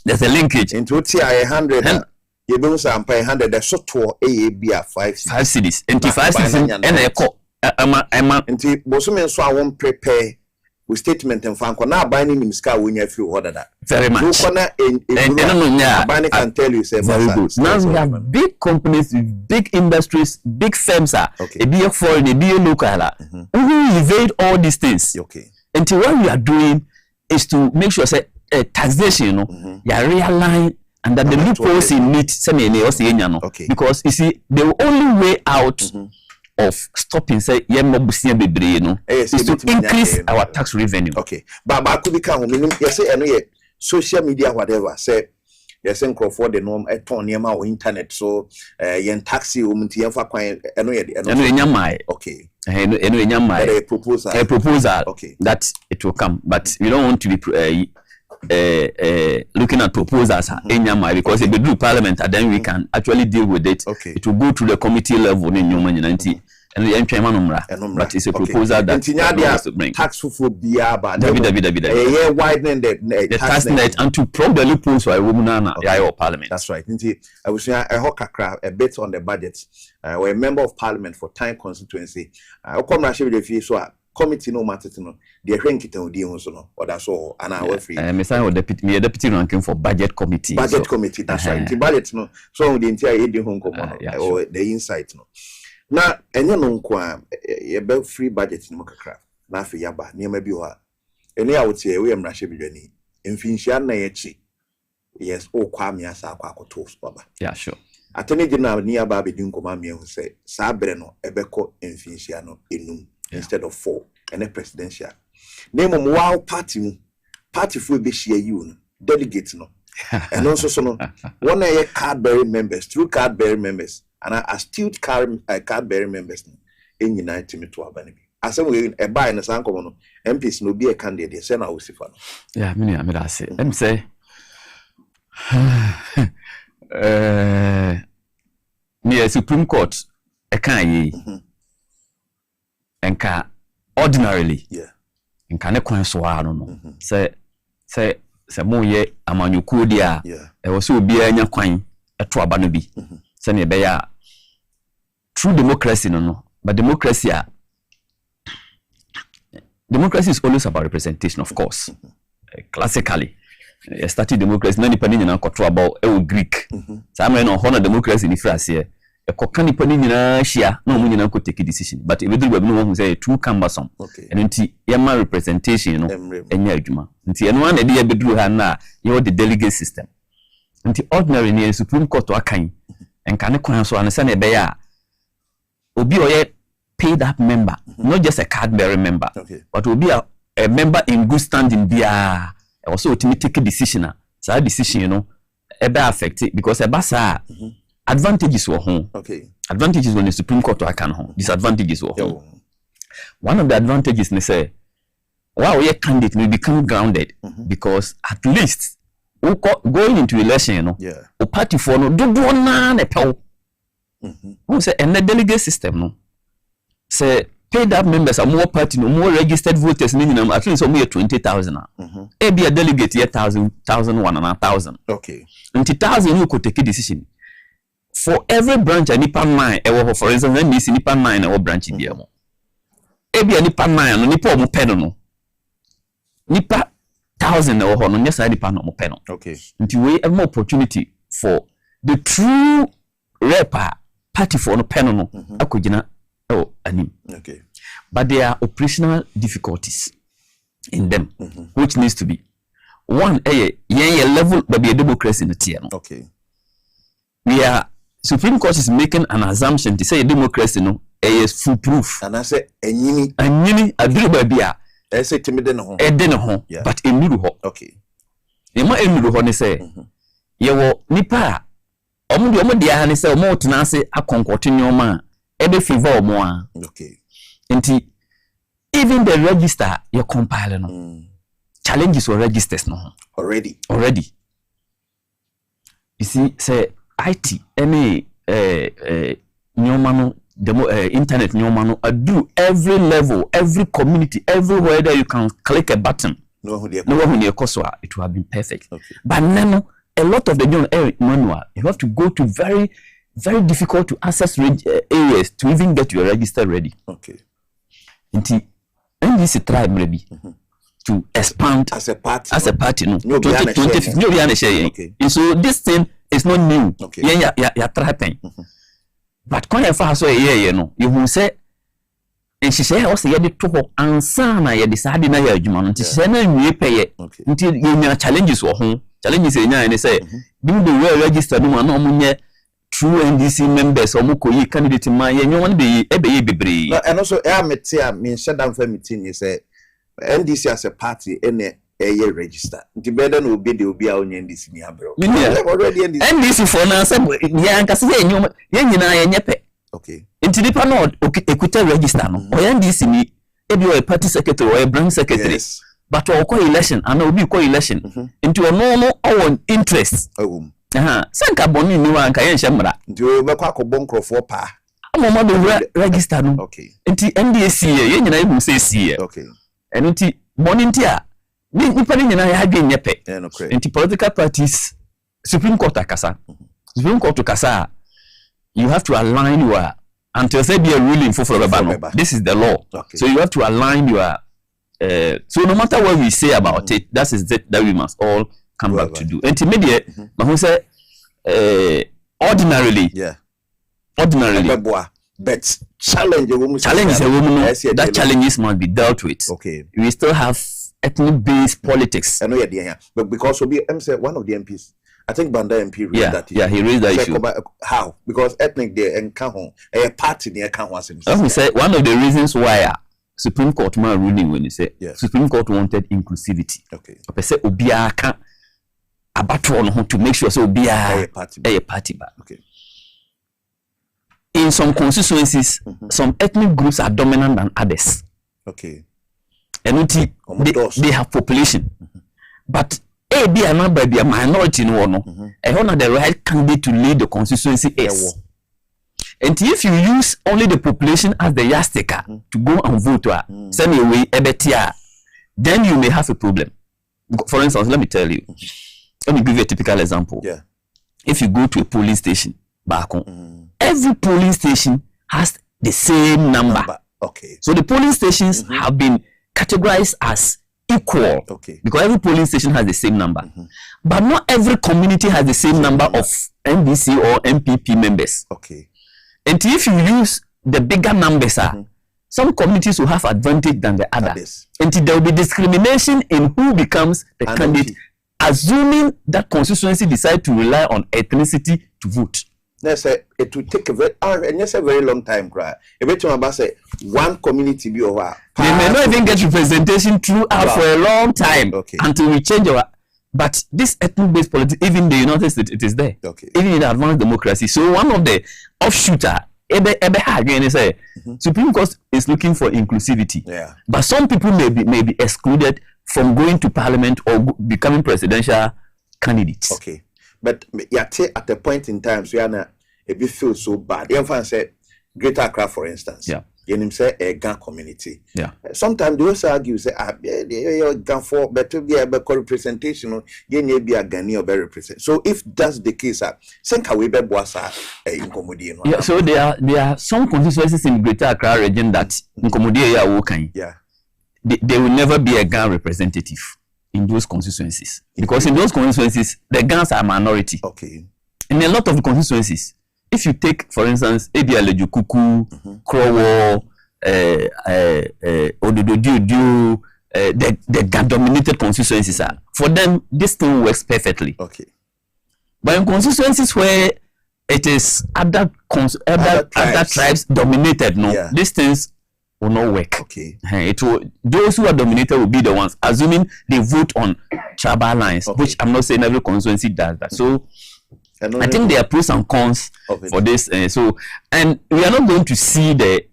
There's a linkage into Otia 100. You be say am pay 100 the so to AAB 5 cities. Nti 5 cities and eko ama nti bosume nso a won prepare with statement and fanko na buy ni miska wonya free order that very much. So na buy can tell you say very good. Now we have big companies, big industries, big firms are a be foreign, a be local who evade all these things. Okay. Until what we are doing is to make sure say taxation, you know, you realign and that the loopholes in it because you see the only way out of stopping say is to increase our tax revenue. Okay, but could be come yes say social media whatever say yes for the norm turn near internet so yen taxi fa kwan okay a proposal okay that it will come, but we don't want to be looking at proposals because if we do parliament and then we can actually deal with it. Okay. It will go to the committee level in and the entry manumra, but it's a proposal that to bring tax for biaba. Widening the tax net and to probe the loopholes for a woman parliament. That's right. I was saying a bit on the budget. We're a member of parliament for Time constituency. I come and show you the so committee no matter no. The ranking will deal with no. Or that's all. And I will free. Deputy ranking for budget committee. Budget committee. That's right. The budget no. So the entire aid home or the insight no. Na enye no nkwa ye be free budget ni mokakra na afi yaba ni ma bi ho a ene a wotie we mrahye bidwani mfinhia na ye chi yes o kwa me asa akwa akoto baba yeah sure atene gina ni aba be din koma me hu say sa bere no ebeko mfinhia no enum instead of 4 ene presidential name mo wow party fu be share you no delegate no and also so no one a card bearing members through card bearing members and astute card bearing members in United me to abani. As we a buy in a sankono, MPs no be a candidate, send out Sifa. Yeah, I say. Let me say near Supreme Court a can and can ordinarily and can a coin so I don't know. Say more ye amanyuku dia there was so be a coin a twabanobi. Send a bear true democracy no, but democracy is always about representation, of course. Classically, a static democracy, many depending on control about Greek. Some no honor democracy in France here. A cockney depending on share, no money could take a decision. But if we no one who say true cumbersome, and until yama representation, no, and yajuma. Until one idea be drew hana, you're the delegate system. Until ordinary near Supreme Court to a kind, and can a so understand a bear. Obi oye paid up member, not just a card bearing member, but will be a member in good standing. Also, ultimately take a decision. So that decision, you know, a bit affected because a basa advantages were home. Advantages when the Supreme Court to can home. Disadvantages were home. One of the advantages they say, wow, your candidate will become grounded because at least going into election, you know, a party for no do one a power. Say and the delegate system no say paid up members are more party no more registered voters minimum at least only 20,000 be a delegate 1,000 and 1,000 and 1,000 you could take a decision for every branch a nipa 9 for instance let me see nipa 9 or branch in there be a nipa 9 no nipa mo pen no nipa 1,000 or no yes I nipa no mo pen until we have more opportunity for the true rapper party for no pen no akogina anim but there are operational difficulties in them which needs to be one level but be a democracy in the tier we are Supreme Court is making an assumption to say a democracy no is foolproof and I say anyini adriba bia I say timide no ho but enuru ho ema enuru ho ne say yewo nipa omo dia ne say omo tena se akonkote nyoma ebe favor omo a enti even the register you compile no challenges or registers no already you see say IT any nyoma no internet nyoma no do every level every community everywhere that you can click a button no one it would have been perfect but now a lot of the manual you have to go to very very difficult to access areas to even get your register ready and this tribe maybe to expand as a party no 2015 so this thing is not new yeah trapping but when you fast so you know you will say and she say also you to ho ansa na you decide na ya adwuma no she na nwie peye until you challenges wo ho challenges enya say do the way register no na omunye true NDC members omukoyi candidate man ye nyon be ebe bebre and also metia me shedam fa meeting you say NDC as a party ene eye register nti better no be the obi a onye NDC ni abro already NDC for na say ya nkase ye nyon ye nyina ye nyepe nti nipa no ekuta register no o NDC ni ebi o party secretary or branch secretary but o ko election and obi ko election nti no on interest sanka boni ni wa nka ye nhemra nti o be kwa ko bonkrofo pa Mama be register no. Okay. Enti NDC ye nyina ehu say see. Okay. Enti morning tia. Nipa ni nyina ya adwen nyepe. Enti political parties Supreme Court akasa. Supreme Court akasa. You have to align your until say be a ruling for Baba. This is the law. Okay. So you have to align your so no matter what we say about it, that is that we must all come back to do. Intermediate, who say ordinarily. Yeah. Ordinarily. But challenge a woman. That challenges must be dealt with. Okay. We still have ethnic-based politics. I know you're there, but because one of the MPs. I think Banda MP raised that issue. Yeah, he raised that issue. How? Because ethnic there and a party there can't want to say one of the reasons why Supreme Court man ruling when you say Supreme Court wanted inclusivity. Okay. I say Obia can abatwa to make sure so Obia a party back. Okay. In some constituencies, some ethnic groups are dominant than others. Okay. And they have population. But be a number be a minority no no. The right candidate to lead the constituency is. And if you use only the population as the yardstick to go and vote send away ebetia, then you may have a problem. For instance, let me tell you. Let me give you a typical example. Yeah. If you go to a polling station back home, every polling station has the same number. Okay. So the polling stations have been categorized as equal, okay, because every polling station has the same number, but not every community has the same number of NDC or MPP members. Okay, and if you use the bigger numbers, some communities will have advantage than the others, and there will be discrimination in who becomes the candidate, assuming that constituency decide to rely on ethnicity to vote. It will take a very long time. One community be over. They may not even get representation throughout for a long time until we change our. But this ethnic-based politics, even in the United States, it is there. Okay. Even in advanced democracy. So one of the offshooter, Supreme Court is looking for inclusivity. Yeah. But some people may be excluded from going to parliament or becoming presidential candidates. Okay. But at a point in time, so it feel so bad. You can say Greater Accra, for instance. Yeah. You say a Gan community. Yeah. Sometimes they also argue say Gan for better be a representation. You be a Ghanaian or very represent. So if that's the case, think we be boasa incomodie. Yeah. So there are some constituencies in Greater Accra region that incomodie ya wokan. Yeah. They will never be a Gan representative in those constituencies, because in those constituencies the Gans are minority. Okay. In a lot of the constituencies, if you take, for instance, Ebialeju Kuku, Krowo, Odododio, the Gan-dominated constituencies for them this thing works perfectly. Okay. But in constituencies where it is other tribes dominated, these things will not work. Okay. Those who are dominated will be the ones, assuming they vote on tribal lines, which I'm not saying every constituency does that. So I think there are pros and cons for this. And we are not going to see the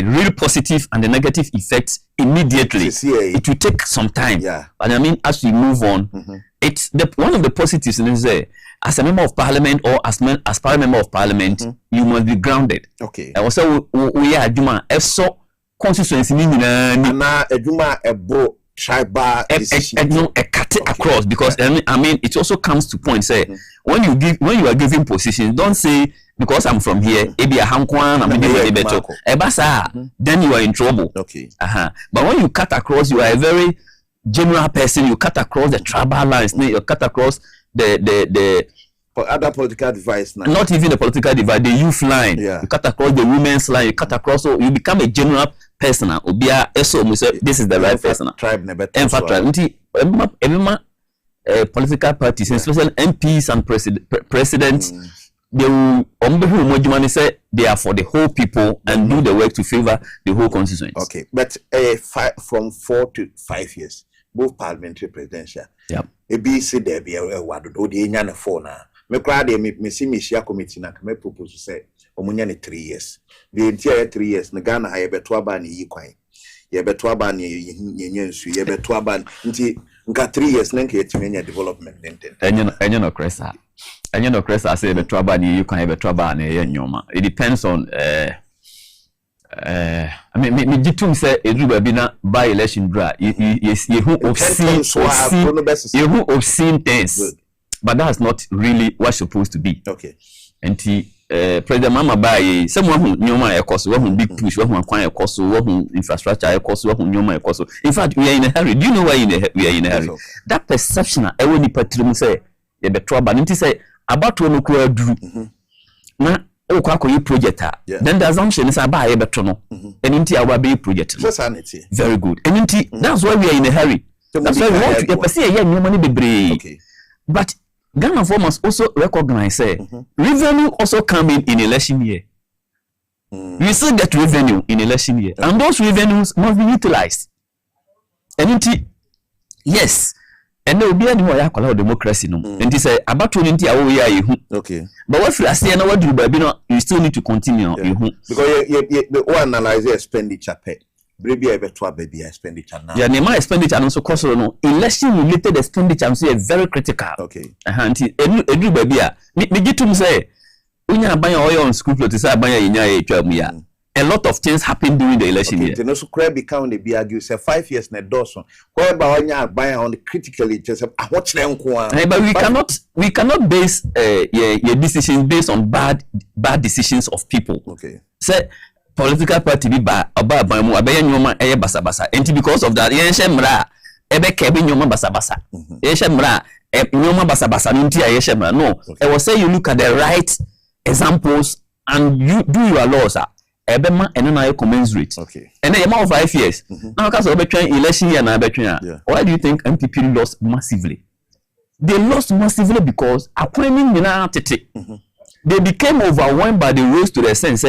real positive and the negative effects immediately. It will take some time. Yeah. But I mean, as we move on, it's one of the positives is as a member of parliament or as a member of parliament, you must be grounded. Okay. And also we are Juma so constituency na eduma ebo tribal decision cut across, because I mean it also comes to point say when you are giving positions, don't say because I'm from here ebi ahankwan then you are in trouble. Okay. But when you cut across, you are a very general person, you cut across the tribal lines, you cut across the other political divides now. Not even the political divide, the youth line. Yeah. You cut across the women's line, you cut across, so you become a general person. This is the right person. Tribe never. Political parties, especially MPs and presidents, they will say they are for the whole people and do the work to favor the whole constituency. Okay, but from 4 to 5 years, both parliamentary, presidential. Yeah. ABC there be a word do the nyane 4 na. Me kra de me see me share committee na me propose say omunya ne 3 years. The entire 3 years na Ghana ha beto aba na yi kwan. Ye beto aba na yenye nsu, ye beto aba nti nka 3 years na nka yetimenya development nten. Enye no cresa. and you know Chris I say be trouble you can have trouble and nyoma. It depends on I mean me jitum say edru be na by election bra you who obscene things. But that's not really what's supposed to be. Okay. And President Mama Baye, someone who nyoma ekoso, who big push, who kwan ekoso, who infrastructure ekoso, who nyoma ekoso. In fact, we are in a hurry. Do you know why we are in a hurry? Okay. That perception I want to patrim say ye be trouble. Nti say about to no kwa duru. Na o kwa koyi project then the assumption is about ye beto no. And nti our be project. Very good. And nti that's why we are in a hurry. That's why we want to person ye nyoma ni bebre. Okay. But Ghana must also recognize revenue also coming in election year. We still get revenue in election year, and those revenues must be utilized. And yes, and there will be any more democracy. No, and this about 20 years. Okay, but what we are saying now, what do you still need to continue? Because you analyze expenditure pay. Baby expenditure now. Yeah, my expenditure and also cost no election related expenditure I'm say very critical. Okay. Anti edu baby me gitum say unya ban oil on school plot say ban nya etwa mu ya. A lot of things happen during the election year. No so crab become be argue say 5 years na doson. Ko ba onya ban on critically just what chere nko an. But we cannot base your decisions based on bad decisions of people. Okay. Say political party be ba oba mu abeye nyoma eye basabasa enti because of that yen shemra ebe kebe nyoma basabasa yen shemra nyoma basabasa nti aye shemra no I was say you look at the right examples and you do your laws ebe ma eno na commensurate. Okay. And then about 5 years now cause obe twen election year na betwen why do you think MPP lost massively? They lost massively because appointment nyina tete they became overwhelmed by the rules to the sense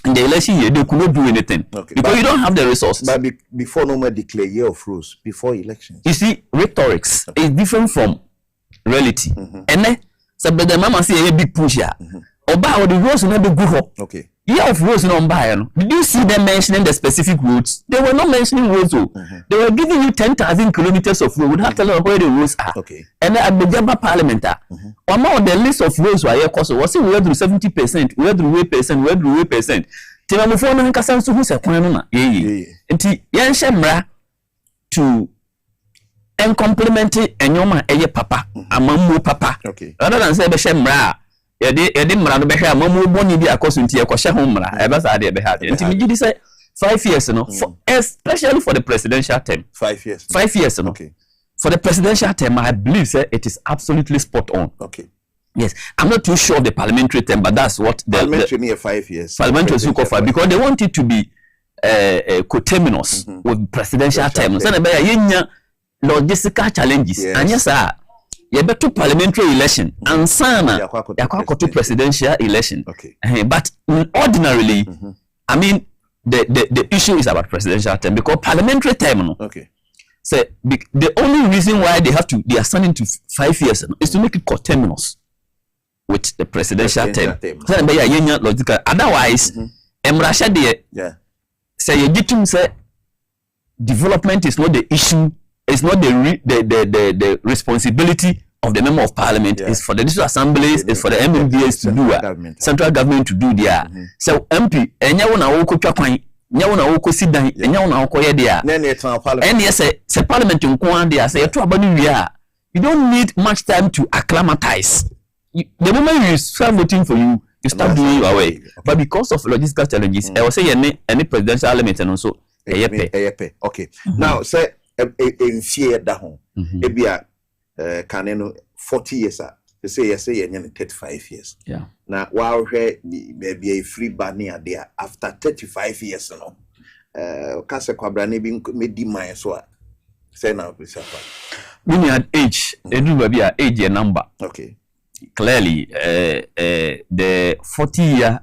in the election year, they could not do anything. Okay. Because you don't have the resources. But before no more declare year of rules, before elections. You see, rhetorics is different from reality. And then, so the mama say a big push here. Oba or the rules will not be good. Okay. Year of rules in Ombayan. Did you see them mentioning the specific routes? They were not mentioning roads. They were giving you 10,000 kilometers of road. Would have to know where the roads are. Okay. And then at the Jamba Parliament, one more the list of roads were here cost was it we went through 70%, we went through 8%, we went through 8%. Timamufo na nkasa so hu se kwan no na enti yen hye to and complement enyoma eye papa amamu papa rather than say be hye mra yede mra no be hye amamu boni bi akoso nti ekɔhye ho mra ebe sa de be ha enti me gidi say 5 years no especially for the presidential term 5 years 5 years no okay for the presidential term I believe say it is absolutely spot on. Okay. Yes, I'm not too sure of the parliamentary term, but that's what the parliamentary near 5 years. Parliamentary is because they want it to be coterminous with presidential term. So there are logistical challenges, and yes, sir, you better parliamentary election and sana to presidential election. Okay, but ordinarily, I mean, the issue is about presidential term because parliamentary term. Okay. So the only reason why they are standing to 5 years is to make it coterminous with the presidential term. Otherwise, Emrasha de say you say development is not the issue, it's not the responsibility of the member of parliament. It's for the district assemblies, it's for the MMDAs to do central government to do there. So MP, enya wona wo kotwa kwan, enya wona wo kosidan, enya wona wo koye there. And yes, say parliament nko an there say to abani wi a. You don't need much time to acclimatize. The moment you start voting for you start doing your way. But because of logistical challenges, I will say any presidential element and also okay. Now say in fear that home. Ebia caneno 40 years they say 35 years. Yeah. Now while maybe a free banner there after 35 years no. Kase kwabrane bi medi man so say now please. When you had age, age a number. Okay. Clearly, the 40-year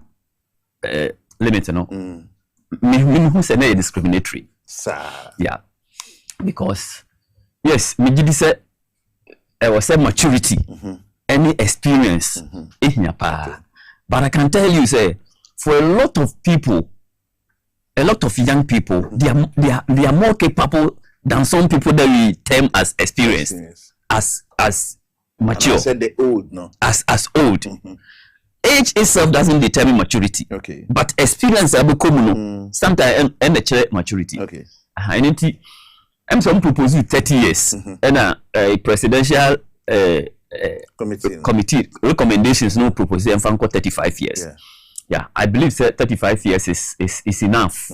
limit, me who say discriminatory. Sir. Yeah, because yes, me did say I was say maturity, any experience, but I can tell you, say for a lot of people, a lot of young people, they are more capable than some people that we term as experienced, as mature. I said the old, no. As old. Age itself doesn't determine maturity. Okay. But experience sometimes and the maturity. Okay. And I'm some propose 30 years and a presidential committee recommendations no propose and 35 years. Yeah, I believe 35 years is enough.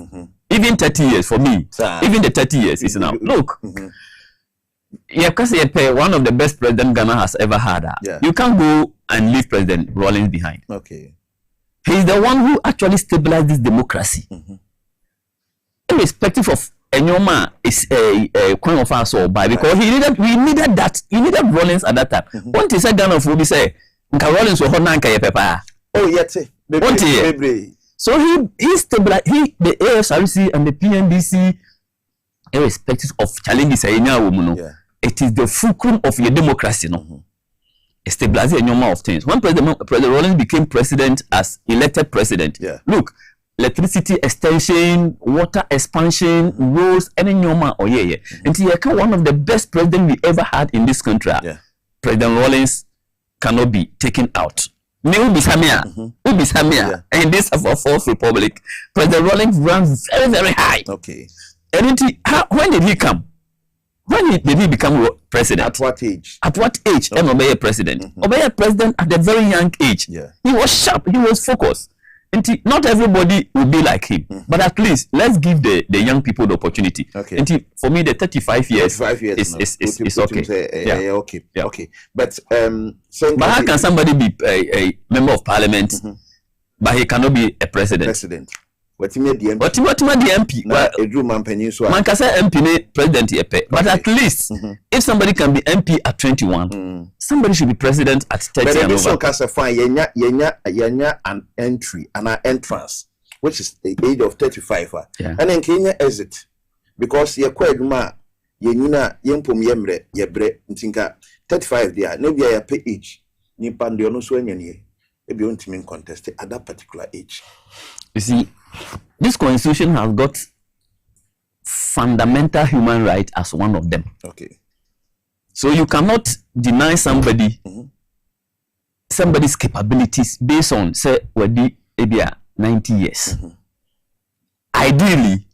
Even 30 years for me. Even the 30 years is enough. Look. Yeah, because one of the best president Ghana has ever had. You can't go and leave President Rawlings behind. Okay. He's the one who actually stabilized this democracy. Irrespective of Enyoma is a coin of us or by because we needed that. We needed Rawlings at that time. One thing said Ghana will be say, Rawlings will hold Nanka Pepper. Oh, yet. So he stabilized the AFRC and the PNDC, irrespective of challenges. It is the fulcrum of your democracy, no? Stabilizing a number of things. When President Rawlings became president as elected president, look, electricity extension, water expansion, roads, any number or until one of the best presidents we ever had in this country. President Rawlings cannot be taken out. And this of our fourth republic, President Rawlings runs very, very high. Okay. And when did he come? When did he become president? At what age? At what age? And Obey president. Obey president at a very young age. He was sharp. He was focused. And not everybody will be like him, but at least let's give the young people the opportunity. Okay. And for me, the 35 years, is okay. Okay. But how can somebody be a member of parliament, but he cannot be a president? What you the MP? Man can say MP president but at least if somebody can be MP at 21, somebody should be president at 30 but and over. But fine, yenya an entry and an entrance, which is the age of 35. And then Kenya exit because ye kwa eduma yenina yempom yemre yebre ntinka 35 there no be a pay age ni pande ono so anyane e be ontimi contest at that particular age. You see, this constitution has got fundamental human rights as one of them. Okay. So you cannot deny somebody's capabilities based on say wadi ebia 90 years. Ideally,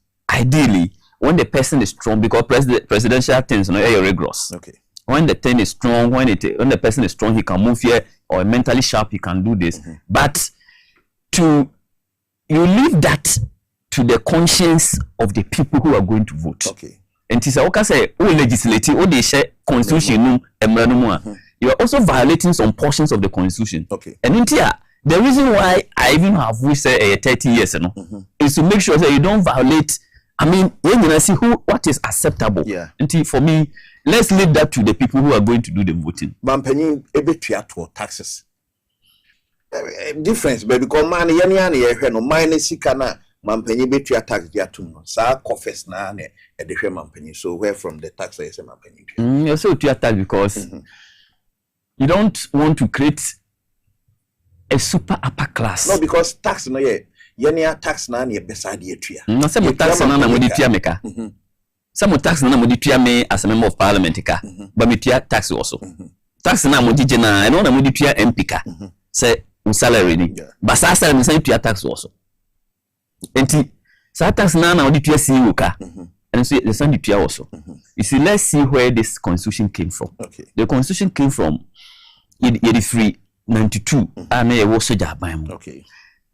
when the person is strong, because presidential things are rigorous. Okay. When the thing is strong, when the person is strong, he can move here, or mentally sharp, he can do this. But you leave that to the conscience of the people who are going to vote. Okay. And it's okay say, legislative, they share constitution, you are also violating some portions of the constitution. Okay. And in here, the reason why I even have we say 30 years, is to make sure that you don't violate. I mean, you see what is acceptable. Yeah. And for me, let's leave that to the people who are going to do the voting. Mampenny ebe taxes. Difference, but because man yani no mine sika na mampenny betua tax dia tum no sa confess na na e de hwe mampenny, so where from the tax is mampenny. You so to tax because you don't want to create a super upper class. No, because tax no yani tax na na beside etua. No say tax na modi tua meka. Some tax na modi tua me as a member of parliament ka, but me tua tax also. Tax na modi jena I know na modi tua MP ka. Say salary ni but salary me say tua tax also. Enti sa tax na modi tua CEO ka. And so the same tua also. You see, let's see where this constitution came from. Okay. The constitution came from 9392 and it was okay.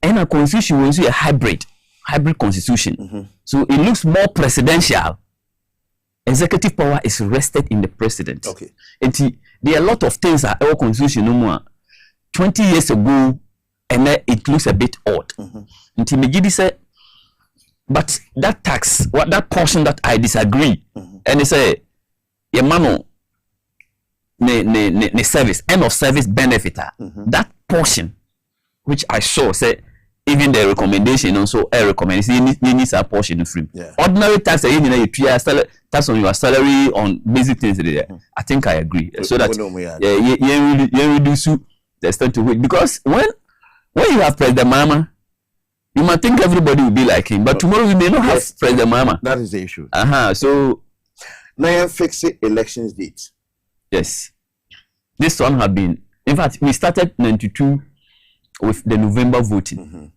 And a constitution was a hybrid constitution. So it looks more presidential. Executive power is rested in the president. Okay. And there are a lot of things that our constitution no more 20 years ago, and it looks a bit odd. Until Megidi said, but that tax, that portion that I disagree, and they say, Yamano, ne service, end of service benefiter, that portion, which I saw, say, even the recommendation also a recommendation you need a portion free. Ordinary tax you tax on your salary on basic things there. I think I agree. So that you reduce the extent to which, because when you have President Mama, you might think everybody will be like him, but tomorrow we may not have President Mama. That is the issue. So now fix it elections date. Yes. This one have been, in fact, we started 92 with the November voting.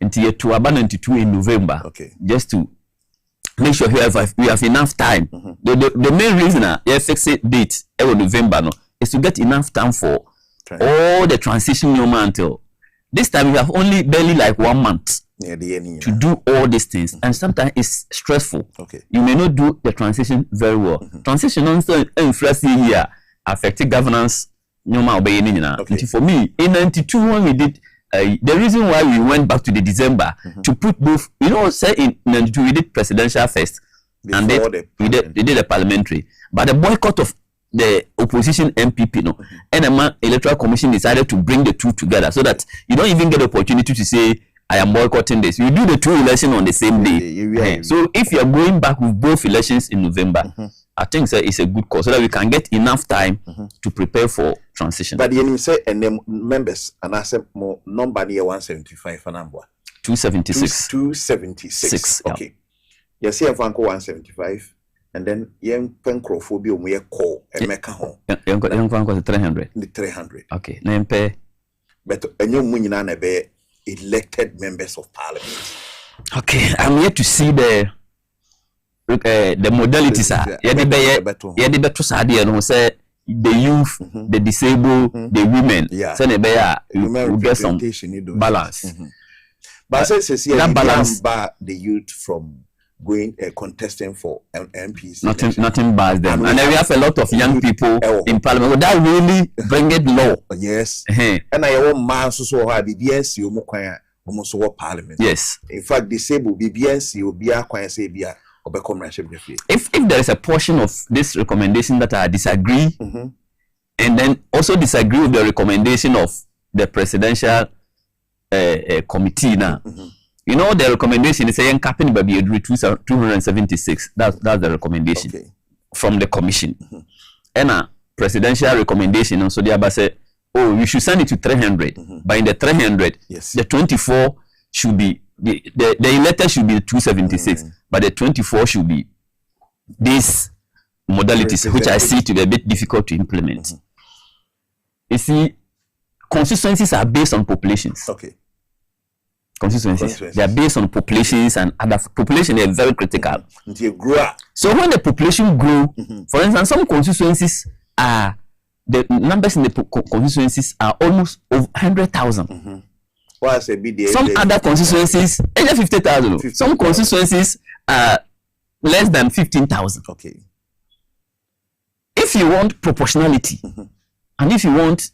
Until year to about 92 in November. Okay. Just to make sure we have enough time. The main reason fix date every November no, is to get enough time for all the transition until this time we have only barely like 1 month to do all these things, and sometimes it's stressful. Okay. You may not do the transition very well. Transition also influence here affected governance. Okay. For me, in 92 when we did the reason why we went back to the December to put both, say in 92 we did presidential first, before and then we did the parliamentary, but the boycott of the opposition MPP, and the electoral commission decided to bring the two together so that you don't even get the opportunity to say I am boycotting this. You do the two elections on the same day. So if you are going back with both elections in November, I think it's a good call so that we can get enough time to prepare for transition. But you say and the members and I said more number near 175 and number 276. 276. Okay. You see, if I 175, and then young penchrophobia we call and make a home. Young 300. The 300. Okay. Name pay. But a new munina be elected members of parliament. Okay, I'm here to see the modalities are. Say the youth, the disabled, the women. Yeah. So you get some balance. But since that balance bar the youth from going contesting for MPs. Nothing bars them. And then we have a lot of young people in parliament. Would that really bring it low? Yes. And I want man so hard BBNC almost what parliament. Yes. In fact, disabled BBNC will be a quiet say be a if there is a portion of this recommendation that I disagree, and then also disagree with the recommendation of the presidential committee now. The recommendation is saying capping by 276. That's the recommendation from the commission. And a presidential recommendation also the say, oh, you should send it to 300. But in the 300, the 24 should be the elected should be 276, but the 24 should be these modalities, which I see to be a bit difficult to implement. You see, constituencies are based on populations. Okay. Constituencies. They are based on populations, and other population is very critical. So when the population grow, for instance, some constituencies are the numbers in the constituencies are almost over 100,000. Some other constituencies 50,000. Some constituencies are less than 15,000. Okay. If you want proportionality, and if you want,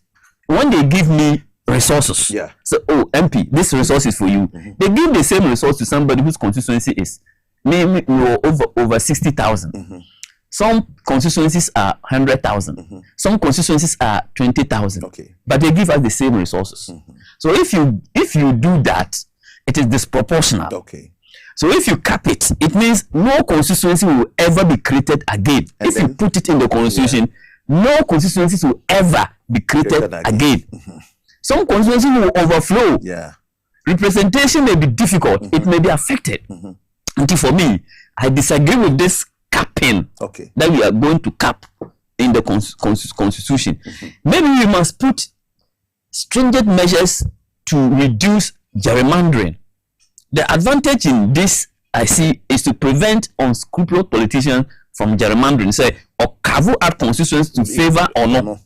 when they give me resources, so MP, this resource is for you. They give the same resource to somebody whose constituency is maybe over 60,000. Some constituencies are 100,000. Some constituencies are 20,000. Okay. But they give us the same resources. So if you do that, it is disproportional. Okay. So if you cap it, it means no constituency will ever be created again. And if you put it in the constitution, no constituencies will ever be created again. Some constituencies will overflow. Representation may be difficult. It may be affected. Until for me, I disagree with this capping that we are going to cap in the constitution. Maybe we must put stringent measures to reduce gerrymandering. The advantage in this I see is to prevent unscrupulous politicians from gerrymandering. Say, or carve out constitutions to favor or not.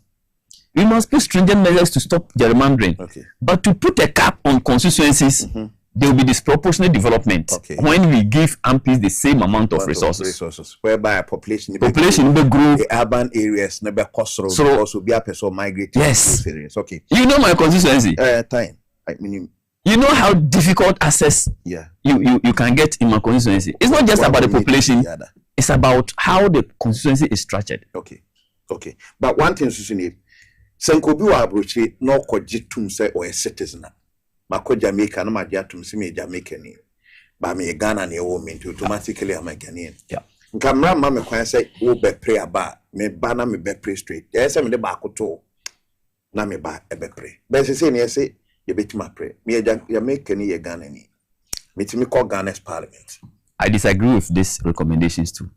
We must put stringent measures to stop gerrymandering. But to put a cap on constituencies, there will be disproportionate development when we give MPs the same amount of resources. Whereby population will grow. The urban areas never cost also be a person migrating. Yes. Areas. Okay. You know my constituency. Time. I mean, you know how difficult access you can get in my constituency. It's not just about the population. It's about how the constituency is structured. Okay. But one thing is Sankobi wa abrochi no kojitum say or a citizen. Mako Jamaica no majatum si me Jamaica ni. Ba me Ghana ni wo me automatically am Ghanaian. Nkamra ma me kwan say wo be pray aba me ba na me be pray straight. Yes me de ba akoto na me ba e be pray. Be say ni say you betima pray. Me Jamaica ni ye Ghana ni. Me timi call Ghana's parliament. I disagree with these recommendations too.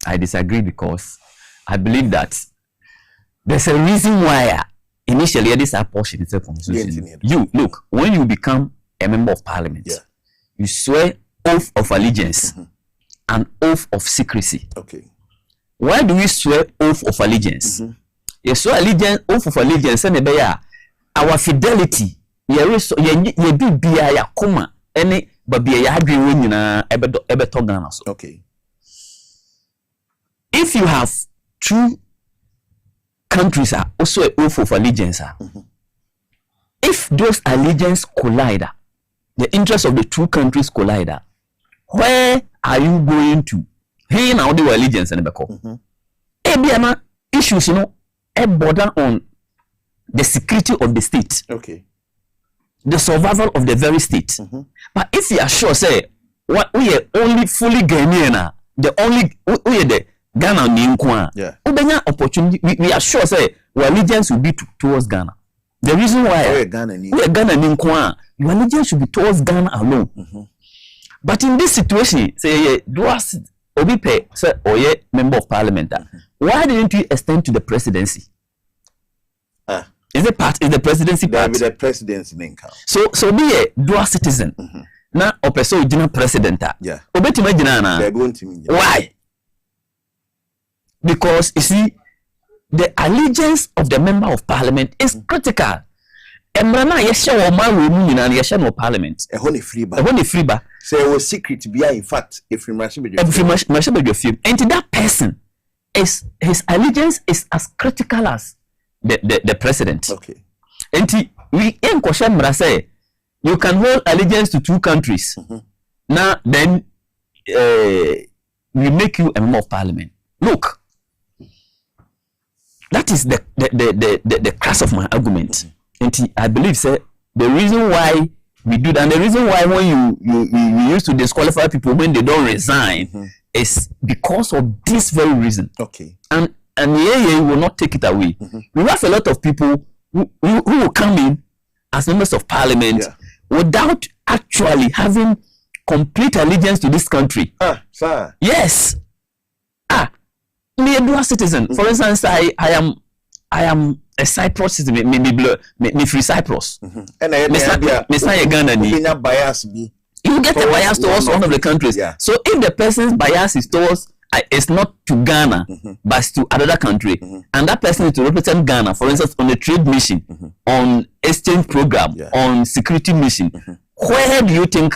I disagree because I believe that there's a reason why initially this portion is a constitution. You look, when you become a member of parliament, you swear oath of allegiance and oath of secrecy. Okay. Why do we swear oath of allegiance? You swear allegiance, oath of allegiance, and our fidelity. You do be a comma any but be a agree when you ever. Okay. If you have two countries are also an oath of allegiance. If those allegiance collide, the interests of the two countries collide, where are you going to? Hey, now the allegiance and the issues, border on the security of the state. Okay. The survival of the very state. But if you are sure, say, what we are only fully Ghanaian, we are the Ghana Ninkwa. Yeah. Opportunity. We are sure, say, our allegiance will be towards Ghana. The reason why we are Ghana Ninkwa, your allegiance should be towards Ghana alone. But in this situation, say, do us Obipe, say, member of parliament. Why didn't you extend to the presidency? Is the presidency part? The presidency name. So be a dual citizen. Now, opeso ujina president. Yeah. Obetima jina na. Why? Because you see, the allegiance of the member of parliament is critical. Abranaa yesha wo ma we mu nyina yesha no parliament. Ehone free ba. Say it was secret be in fact if Mashebe and that person is his allegiance is as critical as the president. Okay. And we in question say you can hold allegiance to two countries. Now then we make you a member of parliament. Look, that is the crux of my argument. And I believe say the reason why we do that, and the reason why when you used to disqualify people when they don't resign is because of this very reason. Okay. And you will not take it away. We have a lot of people who will come in as members of parliament without actually having complete allegiance to this country. Sir. Yes. Me a dual citizen. For instance, I am a Cyprus citizen. Me free Cyprus. And I Ghana. You get a bias towards one of the countries. Yeah. So if the person's bias is towards it's not to Ghana, but to another country, and that person is to represent Ghana, for instance, on a trade mission, on exchange program, on security mission, where do you think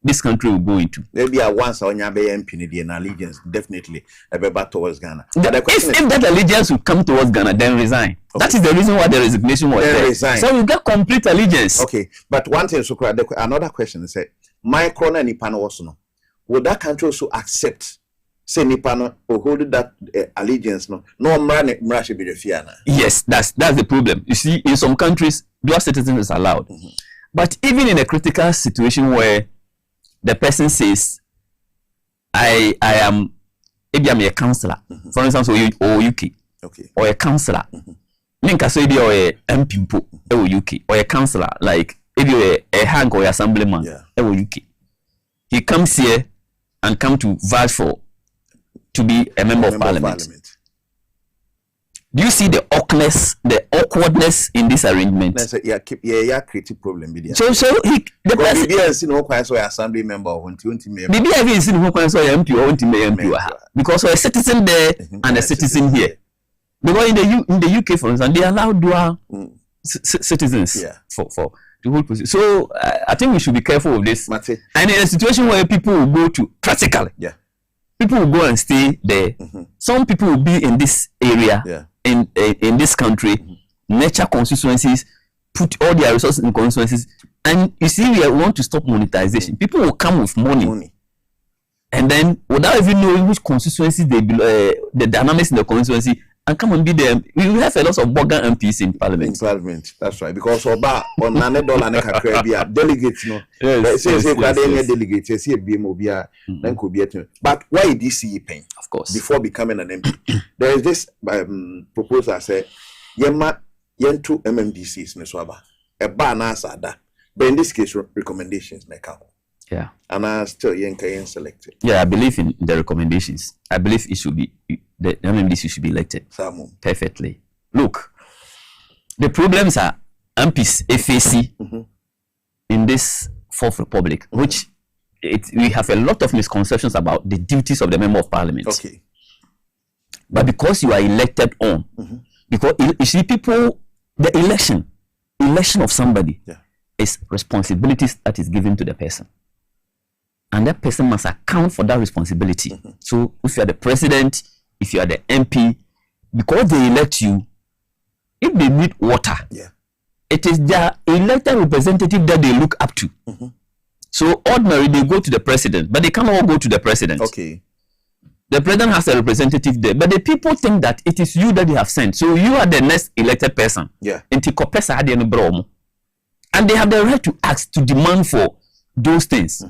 this country will go into? Maybe once on your MP and allegiance, definitely back towards Ghana. If that allegiance will come towards Ghana, then resign. Okay. That is the reason why the resignation was there. Resign. So we get complete allegiance. Okay, but one thing, so another question is, my corner Nipano also no. Would that country also accept? Say Nipano or hold that allegiance no man should be the fiana. Yes, that's the problem. You see, in some countries, dual citizen is allowed. But even in a critical situation where the person says, I am maybe I'm a councillor, for instance, or UK, okay, or a councillor. Minka so or a MP or UK, or a councillor, like if you're a hang or assemblyman or UK. He comes here and come to vouch for to be a member of parliament. Do you see the awkwardness in this arrangement? Creative problem. So the person assembly member or maybe I haven't seen who can say MP or MP because we're a citizen there and a citizen here. Because in the UK, for instance, they allow dual citizens for the whole position. So I think we should be careful of this. And in a situation where people will go to practically, people will go and stay there. Some people will be in this area, in this country, nature constituencies, put all their resources in constituencies. And you see, we want to stop monetization. People will come with money. And then, without even knowing which constituency they the dynamics in the constituency, and come and be there. We will have a lot of Bogan MPs in parliament. That's right. Because Oba on $9 delegates, no. Delegates, but why did he pay? Of course. Before becoming an MP, there is this proposal say, Yema Yentu MMDCs, Neswaba, a bar sada. But in this case, recommendations make out. Yeah. And I still Yenka selected. Yeah, I believe in the recommendations. I believe it should be the MMDC should be elected. Perfectly. look, the problems are MPs, FAC in this Fourth Republic, which we have a lot of misconceptions about the duties of the Member of Parliament. Okay. But because you are elected on, because you see people, the election of somebody is responsibilities that is given to the person. And that person must account for that responsibility. So if you are the president, if you are the MP, because they elect you, if they need water, it is their elected representative that they look up to. So ordinarily they go to the president, but they cannot all go to the president. Okay. The president has a representative there, but the people think that it is you that they have sent. So you are the next elected person. Yeah. And they have the right to ask, to demand for those things.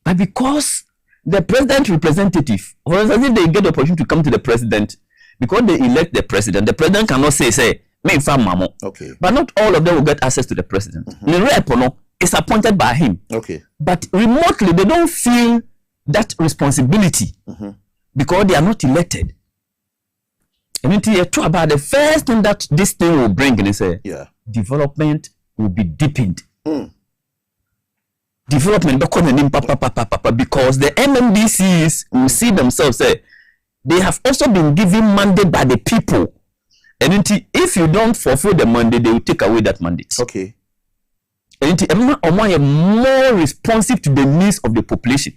But because the president representative, or as if they get the opportunity to come to the president, because they elect the president cannot say, me fam mamo. Okay. But not all of them will get access to the president. The rep is appointed by him. Okay. But remotely, they don't feel that responsibility because they are not elected. And it's about the first thing that this thing will bring is development will be deepened. Development because the MMDCs will see themselves say they have also been given mandate by the people. And if you don't fulfill the mandate, they will take away that mandate. Okay. And more responsive to the needs of the population.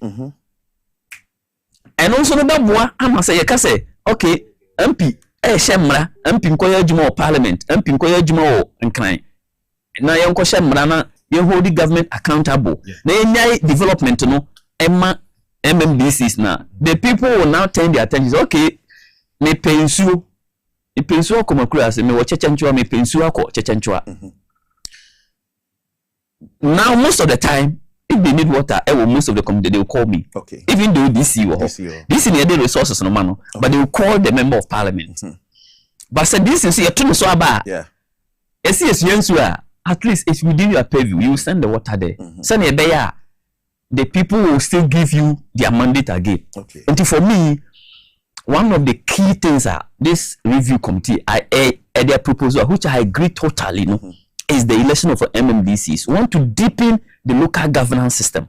And also the boy, I must say, okay, MP, Shemra, MP Nkoya Jumo Parliament, MP Nkoya Jumo and Klein. Now you go Shemra, you hold the government accountable. Then development no MMDCs now. The people will now turn their attention. Okay, me pensu como class, me watch chechenchua, me pensu ako chechenchua. Now most of the time, if they need water, most of the community they will call me. Okay. Even though DC need the resources no man, but they will call the member of parliament. But said this is your tune so about. Yeah. At least if within your purview, you will send the water there. Send a bear. The people will still give you their mandate again. Okay. And for me, one of the key things are this review committee, their proposal, which I agree totally, is the election of MMDCs. We want to deepen the local governance system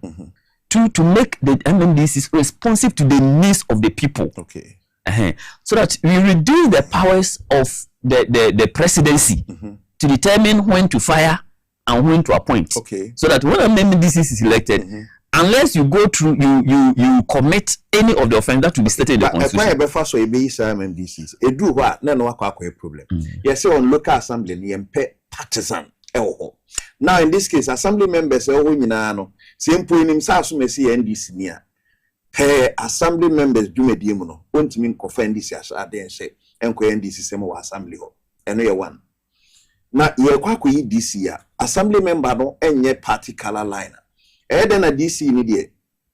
to make the MMDCs responsive to the needs of the people. Okay. So that we reduce the powers of the presidency to determine when to fire and when to appoint. Okay. So that when an MMDC is elected, unless you go through, you commit any of the offense that will be stated in the constitution. But so you be MMDCs. It do what? No problem. Yes, on local assembly, you partisan. Now in this case, assembly members simple in himself see NDC near. Hey, assembly members do me dimuno. Won't mean offend this as I didn't say. Enko NDC semo assembly ho. Eno one. Now ye kwa DC ya assembly member no enye party color line. Then na DC ni die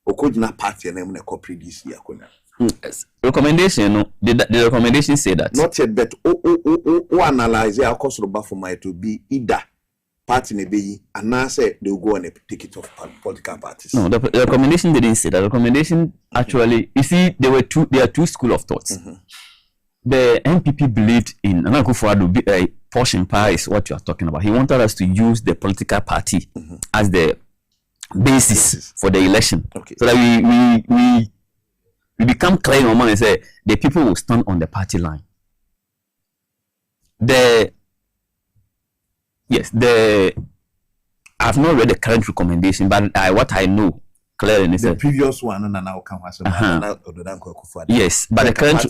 okojina party na mu corporate DC ya konya. Recommendation no the recommendation say that not yet, but o analyze ya cost for my to be either party maybe and now say they will go on a ticket of political parties. No, the recommendation didn't say that. The recommendation actually, you see, there are two school of thoughts. The MPP believed in a portion power is what you are talking about. He wanted us to use the political party as the basis for the election, so that we become clear on and say the people will stand on the party line. I've not read the current recommendation, but what I know clearly is the previous one and now come yes, but the current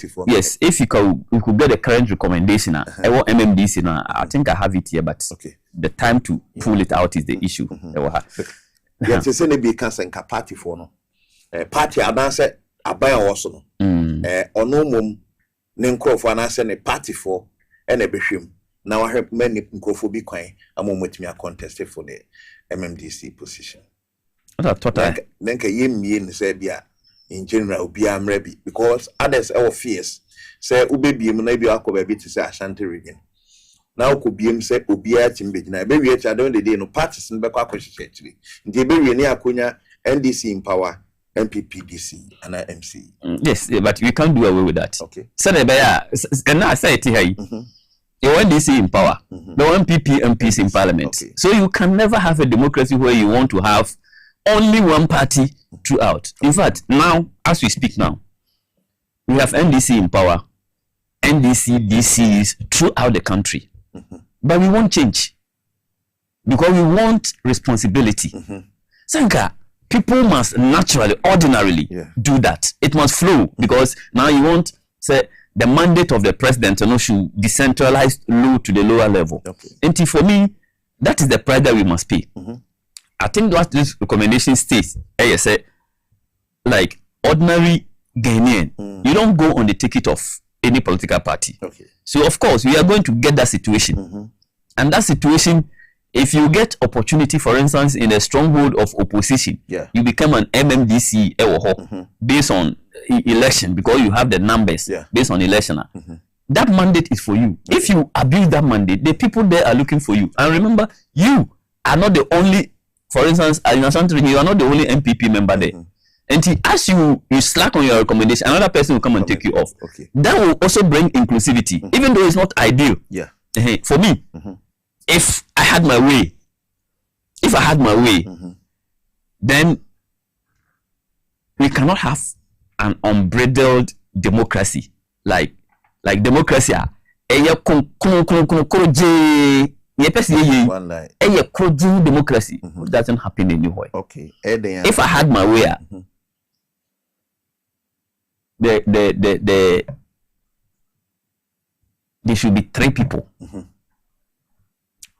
if you could get the current recommendation, I want MMDC now. I think I have it here, but the time to pull it out is the issue. Yes, you say be cancel party for no party adance abaya also no ono mum ne nkrofo anase ne party for and a behwem. Now I have many nkrofo kwan amomotimi a contest for the MMDC position. What I thought then ka yemie say bia in general obi amrebi because others our fears say ubebiem na bia akoba bi to say Ashanti region. Now could be him say obia timbegina be we cha don the day no parties no be kwa kwahye actually. Ndi be we ni akonya NDC in power, MPP DC and MC. Yes, but we can't do away with that. Okay. So the and now I say it here. You want DC in power. The one PP MPs in parliament. Okay. So you can never have a democracy where you want to have only one party throughout. In fact, now, as we speak now, we have NDC in power, NDC, DCs throughout the country. But we won't change. Because we want responsibility. Sanka, people must naturally, ordinarily do that. It must flow. Because now you want, say, the mandate of the president should decentralize low to the lower level. And for me, that is the price that we must pay. I think what this recommendation states, say, like ordinary Ghanaian, you don't go on the ticket of any political party. So of course, we are going to get that situation. And that situation, if you get opportunity, for instance, in a stronghold of opposition, you become an MMDC based on election, because you have the numbers based on election. That mandate is for you. If you abuse that mandate, the people there are looking for you. And remember, you are not the only, for instance, you are not the only MPP member there. And as you slack on your recommendation, another person will come and take you off. That will also bring inclusivity, even though it's not ideal. For me, if I had my way, then we cannot have an unbridled democracy like democracy. Democracy doesn't happen anywhere. If I had my way, there should be 3 people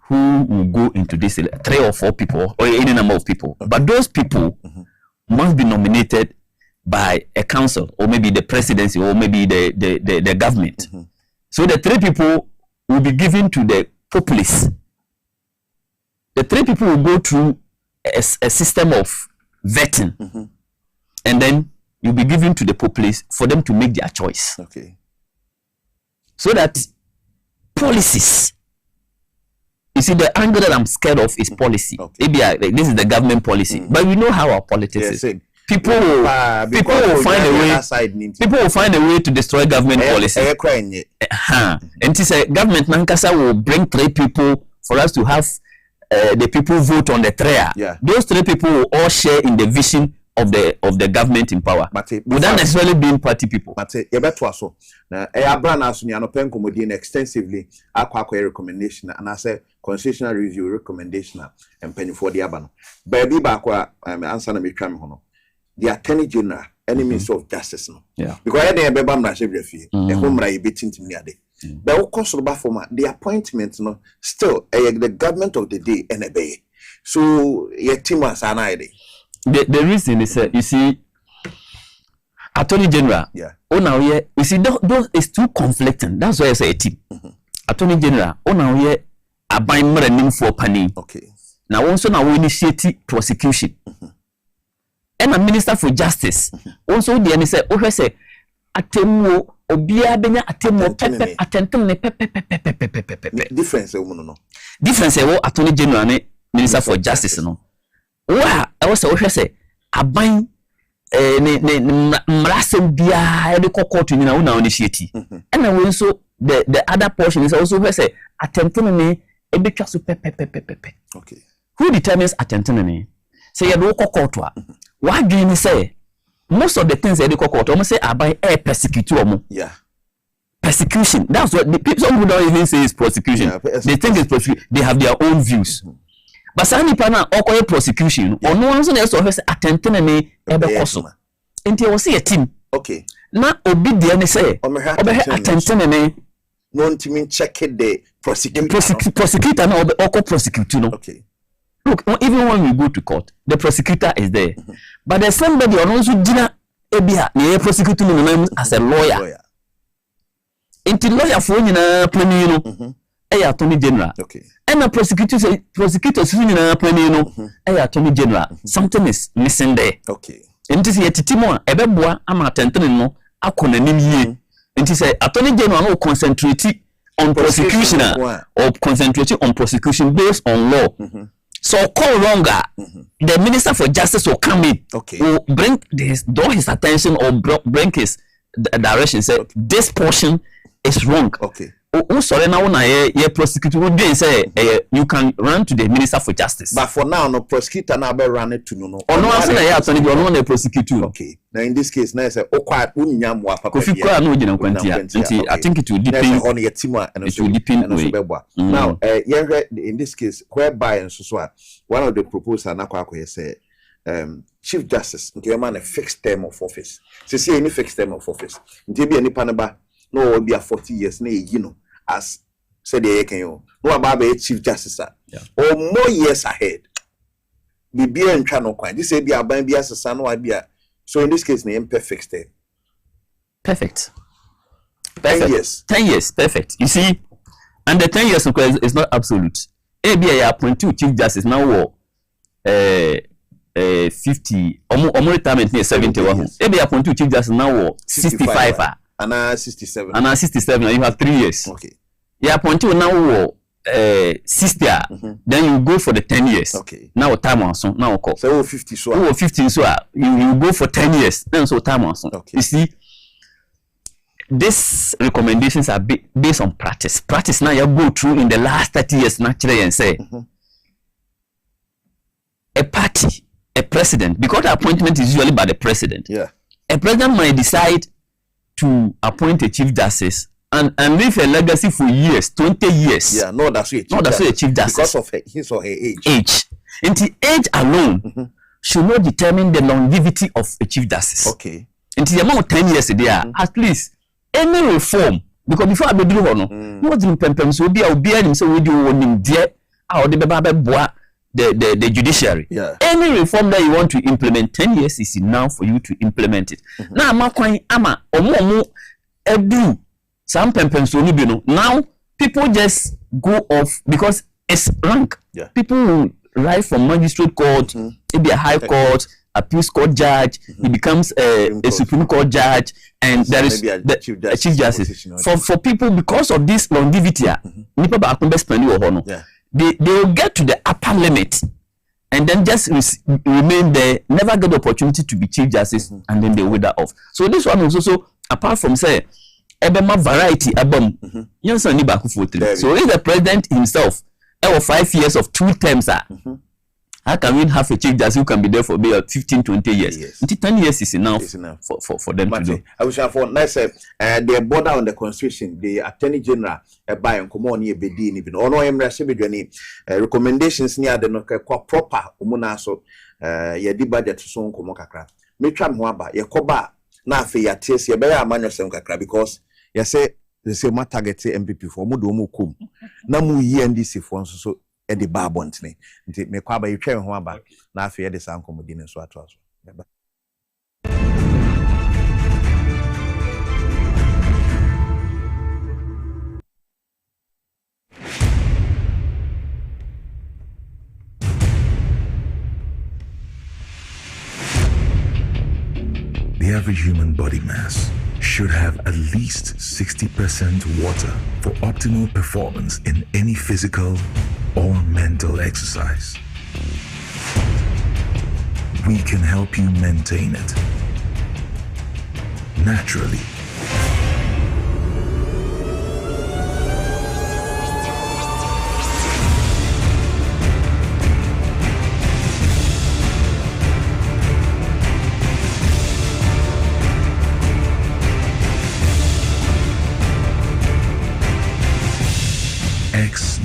who will go into this, 3 or 4 people, or any number of people. But those people must be nominated by a council, or maybe the presidency, or maybe the government. So the 3 people will be given to the populace. The 3 people will go through a system of vetting, and then you'll be given to the populace for them to make their choice. So that policies, you see, the angle that I'm scared of is policy. Maybe this is the government policy, but we know how our politics is. People will find a way. People will find a way to destroy government policy. And this government Nankasa will bring 3 people for us to have the people vote on the 3. Those 3 people will all share in the vision of the government in power, without necessarily being party people. Abranaa so no penko modin extensively akwa recommendation and I say constitutional review recommendation and penny for the abano. Baby bakwa answer na metwa me hono. The Attorney General, any Minister of Justice no. Because they be bam na shebrefi. E ho mra e betintim ni ade. But what cost of the appointment no still the government of the day and obey. So your team was an idea. The reason is you see, Attorney General. Oh now here you see those is too conflicting. That's why I say a team. Attorney General. Oh now here a buy mre for pani. Now also now we initiate prosecution. And a Minister for Justice. Also the any say oh say atemu obia benya atemu pepe atentum ne pepe. Difference no. Difference Attorney General ne Minister for Justice no. Wa I was say aban mrasem bia e de court ni na una initiate. And then so the other portion is also where say atentum ne e betwa so pepe. Who determines atentum ne? Say you do court wa. What do you say? Most of the things they do court almost say aban persecute omo. Persecution. That's what the people, some people don't even say it's prosecution. They think it's prosecution. They have their own views. But some people now call prosecution. Or no one else say attempting me ebe koso. Until we see a team. Now obi dey say obe attempting me no to check the prosecutor now obe prosecute no. Look, even when we go to court, the prosecutor is there. But there's somebody on also dinner ebia na prosecute no as a lawyer. Until lawyer for nyina plani no Attorney General. And the prosecutor nyina plani no Attorney General. Something is missing there. Nti say titimo ebeboa ama atenten no akona nim yie. Nti say Attorney General no concentrate on prosecution or concentrate on prosecution based on law. So call longer, the Minister for Justice will come in, will bring draw his attention or bring his direction. Say this portion is wrong. sorry now na ye prosecute we dey say you can run to the Minister for Justice. But for now no prosecutor na be run it to no. Ono ase na ye attorney bi ono na prosecute. Okay. Now in this case na say okwa unya mo papa. Kofi kwa na ogina kwantia. Nti I think it will depend on your team and it will depend Now in this case whereby and so one of the proposals na kwa say Chief Justice nke man a fixed term of office. See any fixed term of office. Nti be any panaba no will be a 40 years na as said the no about Chief Justice or more years ahead. Be and channel quite. This say be a ban be as a son or be so in this case name perfect term. Perfect. 10 years. 10 years, perfect. You see, and the 10 years of course is not absolute. ABI appoint two Chief Justice now 50 almost retirement near 71. ABI appoint two Chief Justice now 65. And 67. And 67, you have 3 years. Okay. You appoint you now 60. Then you go for the 10 years. Okay. Now time on so now call. So 50 so. 50 so you go for 10 years. Then so time on so. Okay. You see, these recommendations are based on practice. Practice now you go through in the last 30 years naturally and say a party, a president, because the appointment is usually by the president. Yeah. A president might decide to appoint a Chief Justice and leave a legacy for years, 20 years. Yeah, no, that's it. No, that's a Chief Justice. Because of his or her age. And the age alone should not determine the longevity of a Chief Justice. Okay. And the amount of 10 years there, at least any reform, because before I be doing what in Pempem so be him so we do one in dear or the judiciary. Yeah. Any reform that you want to implement, 10 years is enough for you to implement it. Now ama edu some Pempem now people just go off because it's rank. Yeah. People will rise from magistrate court, maybe a high court, appeals court judge, he becomes a Supreme Court judge, and there is the Chief Justice. For people, because of this longevity, they will get to the upper limit and then just remain there, never get the opportunity to be Chief Justice, and then they wither off. So this one is also, apart from say, variety, so if the president himself, 5 years of 2 terms, how can we have a Chief Justice who can be there for about 15, 20 years? Yes. 10 years is enough, for them to do. I wish for nice the border on the constitution, the Attorney General by and come on here bedin even or no recommendations near the proper umunaso ye di budget so nkomo kakra. Me twa ho aba ye koba na afi ya ties ye be ya manyo sem kakra because ye say they say ma target MPP for mu do mu kom na mu yi NDC for so e de ba bontene nti me kwa ba ye twa ho aba na afi ye de san komodi ne so ato aso. The average human body mass should have at least 60% water for optimal performance in any physical or mental exercise. We can help you maintain it naturally.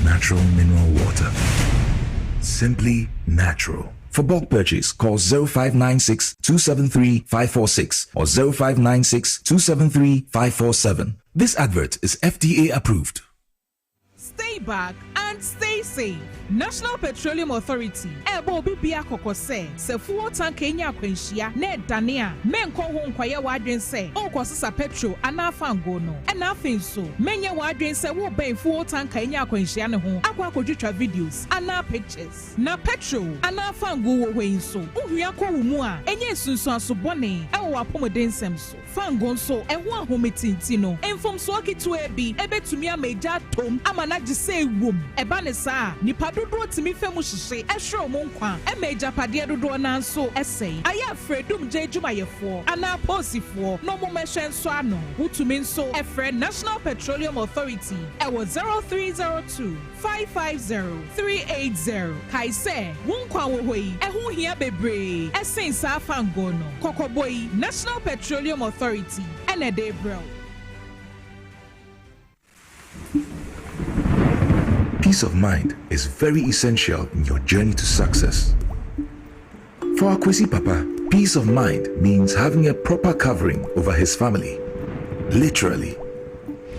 Natural mineral water. Simply natural. For bulk purchase, call 0596 273 546 or 0596 273 547. This advert is FDA approved. Stay back and stay safe. National Petroleum Authority. Ebo bibia kokose. Se fuo tank enya kwenshia. Ne dania. Men ko ho nkwaye wadwen se. Okosisa petrol anafa ngono. Ena finso. Menye wadwen se wo ben fuo tank enya kwenshia ne ho. Akwa kodwetwa videos. Ana pictures. Na petrol anafa ngo wo hwenso. Uhua ko wumu a. Enye sunsu asobone. Ewo apomoden semso. Fango nso. Eho ahometinti no. Enfom so akitu ebi. Ebetumi ameja tom. Ama na say wom eba ne saa nipa dodo timi femu hyehye ehwe mo nkwa emeja pade dodo na nso esei aya fredum je adwumayefo ana posifo no mo mehwe nso ano wutumi nso efre National Petroleum Authority ewo 0302 550 380 kaise wonkwa wo hoi ehu hia bebre esen sa fangono kokoboi National Petroleum Authority ene de bro. Peace of mind is very essential in your journey to success. For our Kwesi Papa, peace of mind means having a proper covering over his family. Literally.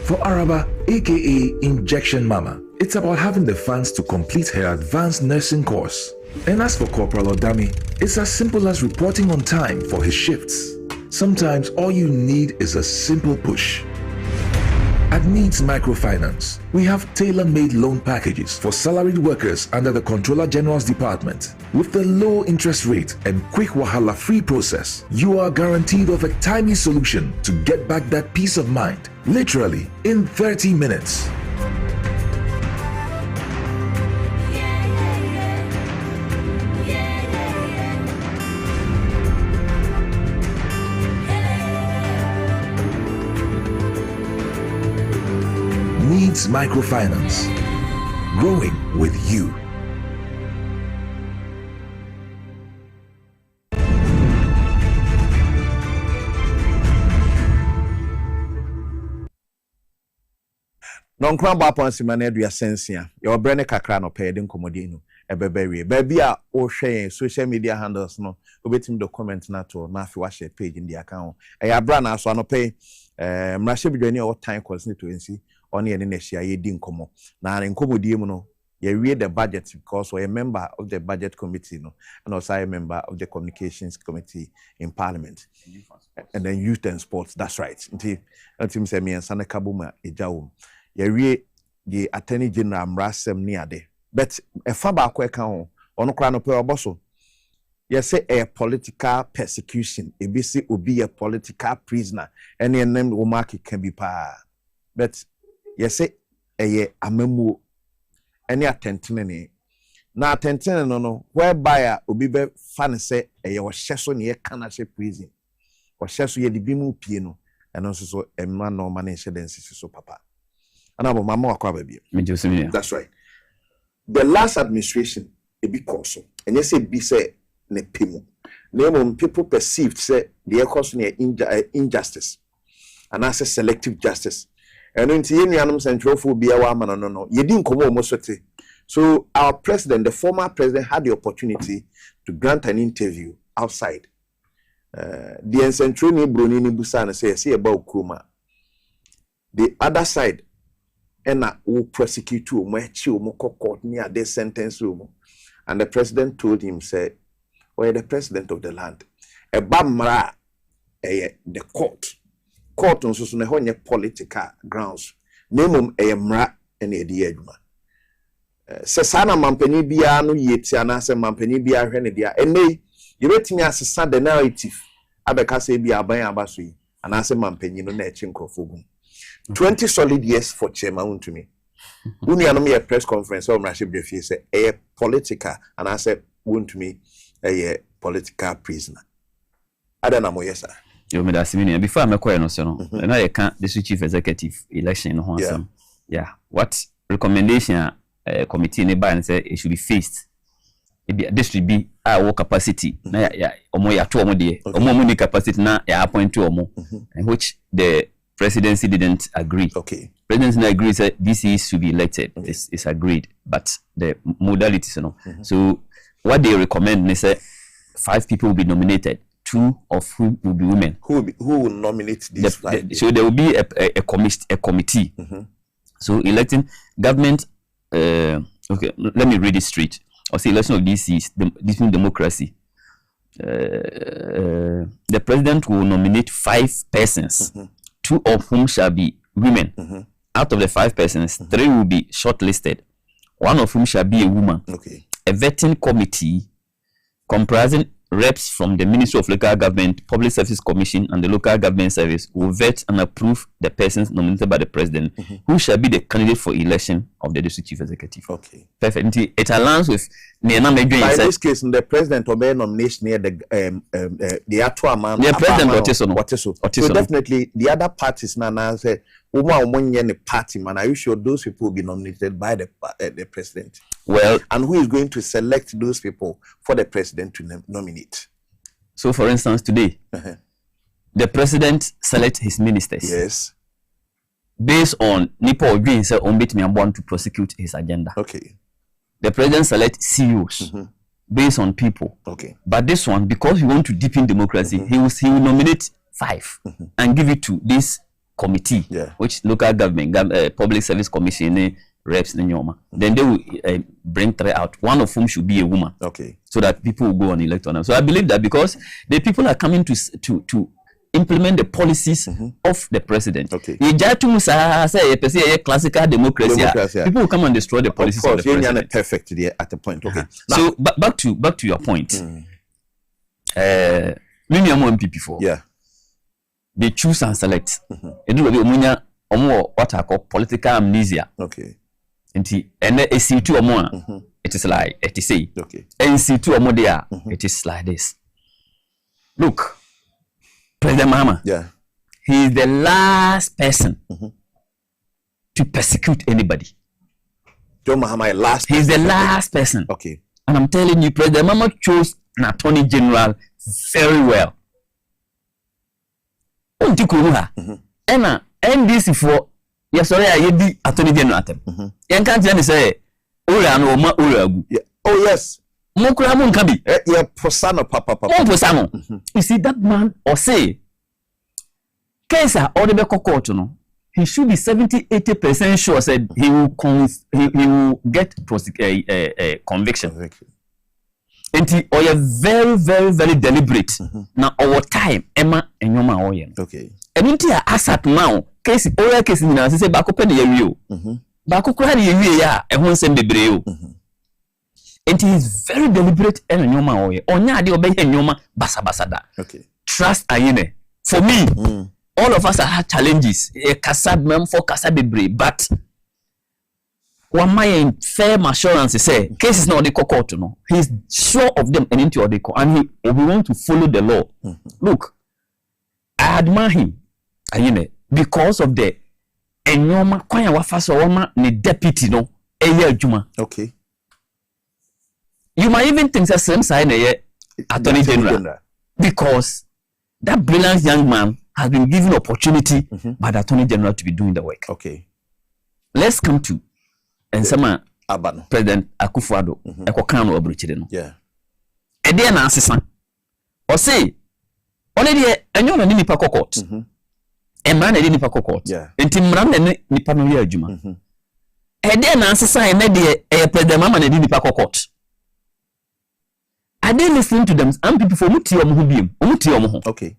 For Araba, aka Injection Mama, it's about having the funds to complete her advanced nursing course. And as for Corporal Odami, it's as simple as reporting on time for his shifts. Sometimes all you need is a simple push. At Needs Microfinance, we have tailor-made loan packages for salaried workers under the Controller General's Department. With the low interest rate and quick wahala-free process, you are guaranteed of a timely solution to get back that peace of mind, literally in 30 minutes. Needs Microfinance. Growing with you. Non crown bapon simane dua sensia. Your brene kakra no pay den komodi no. Ebebewe. Baby a o share social media handles no. Obetim the comment na to na fi wa share page in the account. Abranaa so no pay mrashe bidwani o time course ni to nsi. On ye ne share ye di nkomo. Na nkomodi mu no. Ye read the budget because we're a member of the budget committee no, and also a member of the communications committee in parliament. And then youth and sports, that's right. Until say me and Sana Kabuma Ejawum. Ye read the attorney general Mrasem Niade. But a faba kweka on crown of bosso. You say a political persecution, a BC will be a political prisoner, and your name will mark it can be pa. But you say a memo. Any attention na attention no whereby obi be fan say e was sheso ne kanashe prison or sheso ye de bimu pie no eno so emma no man incidence so papa anabo mama akwa ba bi that's right. The last administration e be cause and you say be say ne pemu name people perceived say the cause ne injustice and as selective justice. And until you know central phobia no. You didn't come almost. So our president, the former president, had the opportunity to grant an interview outside. The central ni broni ni busana say about Kruma. The other side, ena will prosecute you, court near this sentence room. And the president told him, say, "We're the president of the land. A bamra, the court." Court on so ne political grounds. Nemum mra ene edi adwuma. Se sana mampani bia no yeti anase mampani bia hwe ne dia. Ene yebetimi asesa the narrative abeka se bia aban abaso yi anase mampani no na echi nkrofo gum. 20 solid years for chairman untumi. Uni anom ye press conference o mrahye brefie se political anase untumi political prisoner. Adana moyesa. You made a similar before I'm a coin or so. And I can't the chief executive election. Yeah. What recommendation committee nearby and say it should be faced? This should be our capacity. Yeah, or more money capacity now, appoint to more, and which the presidency didn't agree. Okay. Presidency agrees that this should be elected. Okay. It's agreed, but the modalities, So what they recommend, they say 5 people will be nominated. 2 of whom will be women. Who will nominate these 5? So there will be a committee. So electing government. Okay, let me read it straight. I'll say election of this is democracy. The president will nominate 5 persons, 2 of whom shall be women. Out of the 5 persons, 3 will be shortlisted. 1 of whom shall be a woman. Okay. A vetting committee comprising reps from the Ministry of Local Government, Public Service Commission, and the Local Government Service will vet and approve the persons nominated by the President who shall be the candidate for election of the District Chief Executive. Okay. Perfect. It aligns with by this case, the President will be nomination near the actual man. The President So definitely the other parties now say, the party man, are you sure those people will be nominated by the President? Well, and who is going to select those people for the President to nominate? So, for instance, today, the President selects his ministers. Yes. Based on Nipo Ogin said on bit me want to prosecute his agenda. Okay. The President selects CEOs based on people. Okay. But this one, because he want to deepen democracy, he will nominate 5 and give it to this committee, which local government, public service commission, reps in Nyoma. Then they will bring 3 out. One of whom should be a woman. Okay. So that people will go and elect on them. So I believe that because the people are coming to implement the policies of the president. Okay. Classical democracy. People will come and destroy the policies of the president. Perfect at the point. Okay. So back to your point. Minimum MPP for. Yeah. They choose and select. What I call political amnesia. Okay. And AC2 or more, it is like it is say. Okay. AC2 or more there, it is like this. Look, President Mahama. Yeah. He is the last person to persecute anybody. John Mahama, last. He is the last person. Okay. And I'm telling you, President Mahama chose an attorney general very well. And NDC for yes, sorry, I did attorney general. You can't say, oh, yes. Mokuramun Kabi. Yeah, Posano, Papa. You see, that man or say, Kesa or the court, no, he should be 70-80% sure said he will get conviction. And he or very, very, very deliberate. Now, our time, Emma and Yoma Oyen. Okay. And into your asset now, case or case in the say back open the you. Back open the ya, and one send the breo. And he is very deliberate and Yoma Oye. Onya de obey Yoma Basabasada. Okay. Trust Ayene. For me, all of us have challenges. A Kassad mem for Kassad Debre, but one my firm assurance say case is not the court to know. He's sure of them and into the court, and he will want to follow the law. Look, I admire him, Ayene, because of the Enyoma Kwaya Wafaso Wama ni deputy no Eye Juma. Okay. You might even think the same side attorney general because that brilliant young man has been given opportunity by the attorney general to be doing the work. Okay. Let's come to and some President Akufo-Addo Ekokano Obrichire no. Yeah. E dey na asesa. O say only dey enyo na nipa court. Emra na dey nipa court. Yeah. Enti mra na nipa no ya adwuma. E dey na asesa na dey President Mama na dey nipa court. I didn't listen to them. And people for muti omo. Okay.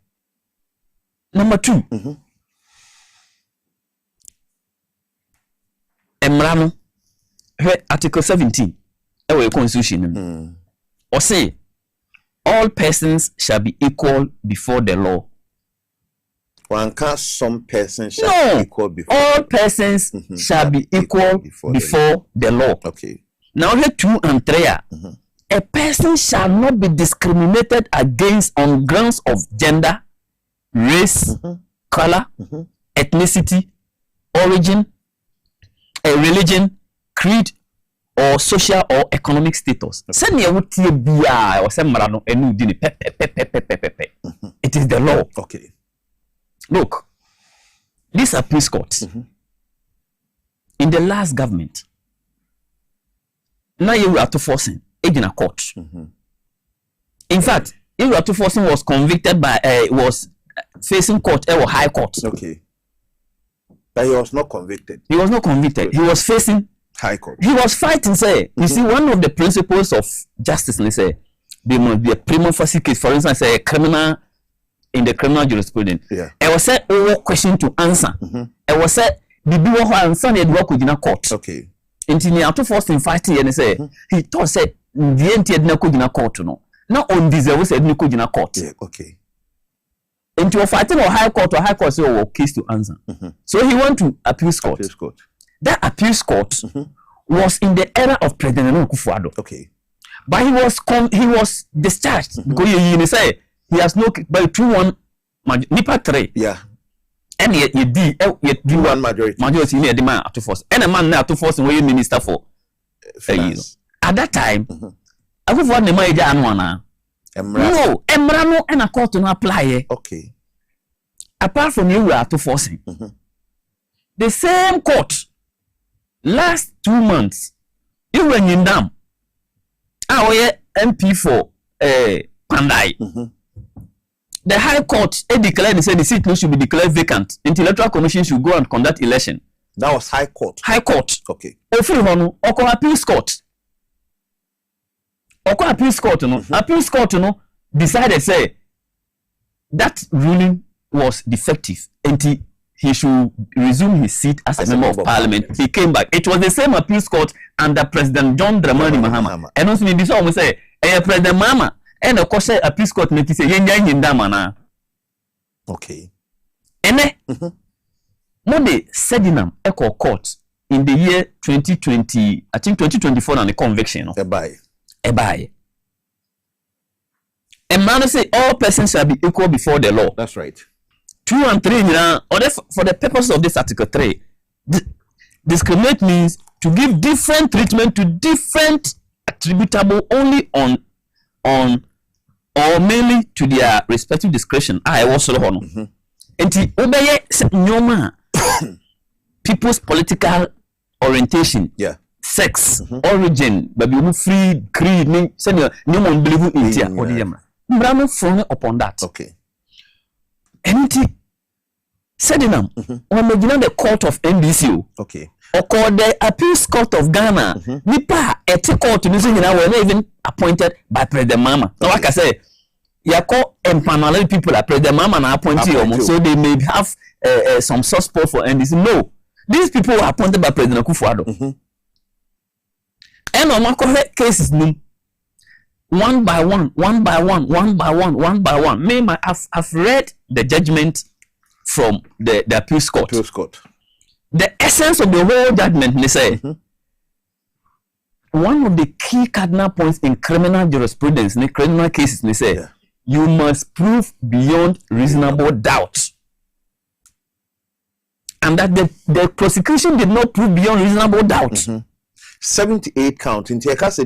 Number 2. Emrano, Article 17. Our constitution. Or say, all persons shall be equal before the law. One can't some persons shall be equal before. All persons shall be equal before the law. Okay. Now here 2 and 3. A person shall not be discriminated against on grounds of gender, race, color, ethnicity, origin, religion, creed, or social or economic status. Send me a BI or some marano and it is the law. Okay. Look, these are police courts. In the last government, now you are to forcing. In a court. In fact, Ewuratu was convicted by was facing court or high court. Okay. But he was not convicted. He was not convicted. He was facing high court. He was fighting, say. You see, one of the principles of justice, they say, there must be a prima facie case. For instance, a criminal in the criminal jurisprudence. Yeah. It was said question to answer. It was said the do answer the work in a court. Okay. Until Ewuratu in fighting and say he thought said the entire na court no Not on deserve said Nico Jina court. Yeah, okay. And you were fighting or high court so case to answer. So he went to appeals court. That appeals court was in the era of President Akufo-Addo. Okay. But he was discharged because he say he has no by 2-1 Nipa 3. Yeah. And yet you do one majority near the man to force. And a man now to force and minister for finance. At that time, Akufo-Addo na eja anwana. No, Emrano and a court to apply. Okay. Apart from you are to forcing. The same court last 2 months, you were in Dam. Our MP for Pandai. The High Court declared and said the seat should be declared vacant until Electoral Commission should go and conduct election. That was High Court. High Court. Okay. Oko Appeals Court. Oko Appeals Court, Appeals Court, decided say that ruling was defective until he should resume his seat as a member of parliament. He came back. It was the same appeals court under President John Dramani Mahama. And also in this one we say, President Mahama and of course appeals court make say yen. Okay. And Monday Sedinam Echo Court in the year 2020, I think 2024 and the conviction. Ebai. And man say all persons shall be equal before the law. That's right. 2 and 3 for the purpose of this article 3, discriminate means to give different treatment to different attributable only on or mainly to their respective discretion. I was and obey nyoma people's political orientation, sex, origin, baby free creed, send your no believe in it or the Brahman front upon that. Okay. Empty Sedinam, or the court of NDC. Okay. Or called the appeals court of Ghana. Nipa, a court to listen, were not even appointed by President Mama. So, like I say, you call empaneled people at President Mama and appointed, so they may have some support for NDC. No, these people were appointed by President Akufo-Addo. And on my correct cases, one by one. I've read the judgment from the appeals court. The essence of the whole judgment, they say, one of the key cardinal points in criminal jurisprudence, in criminal cases, they say, you must prove beyond reasonable doubt. And that the prosecution did not prove beyond reasonable doubt. 78 count in Tiakasa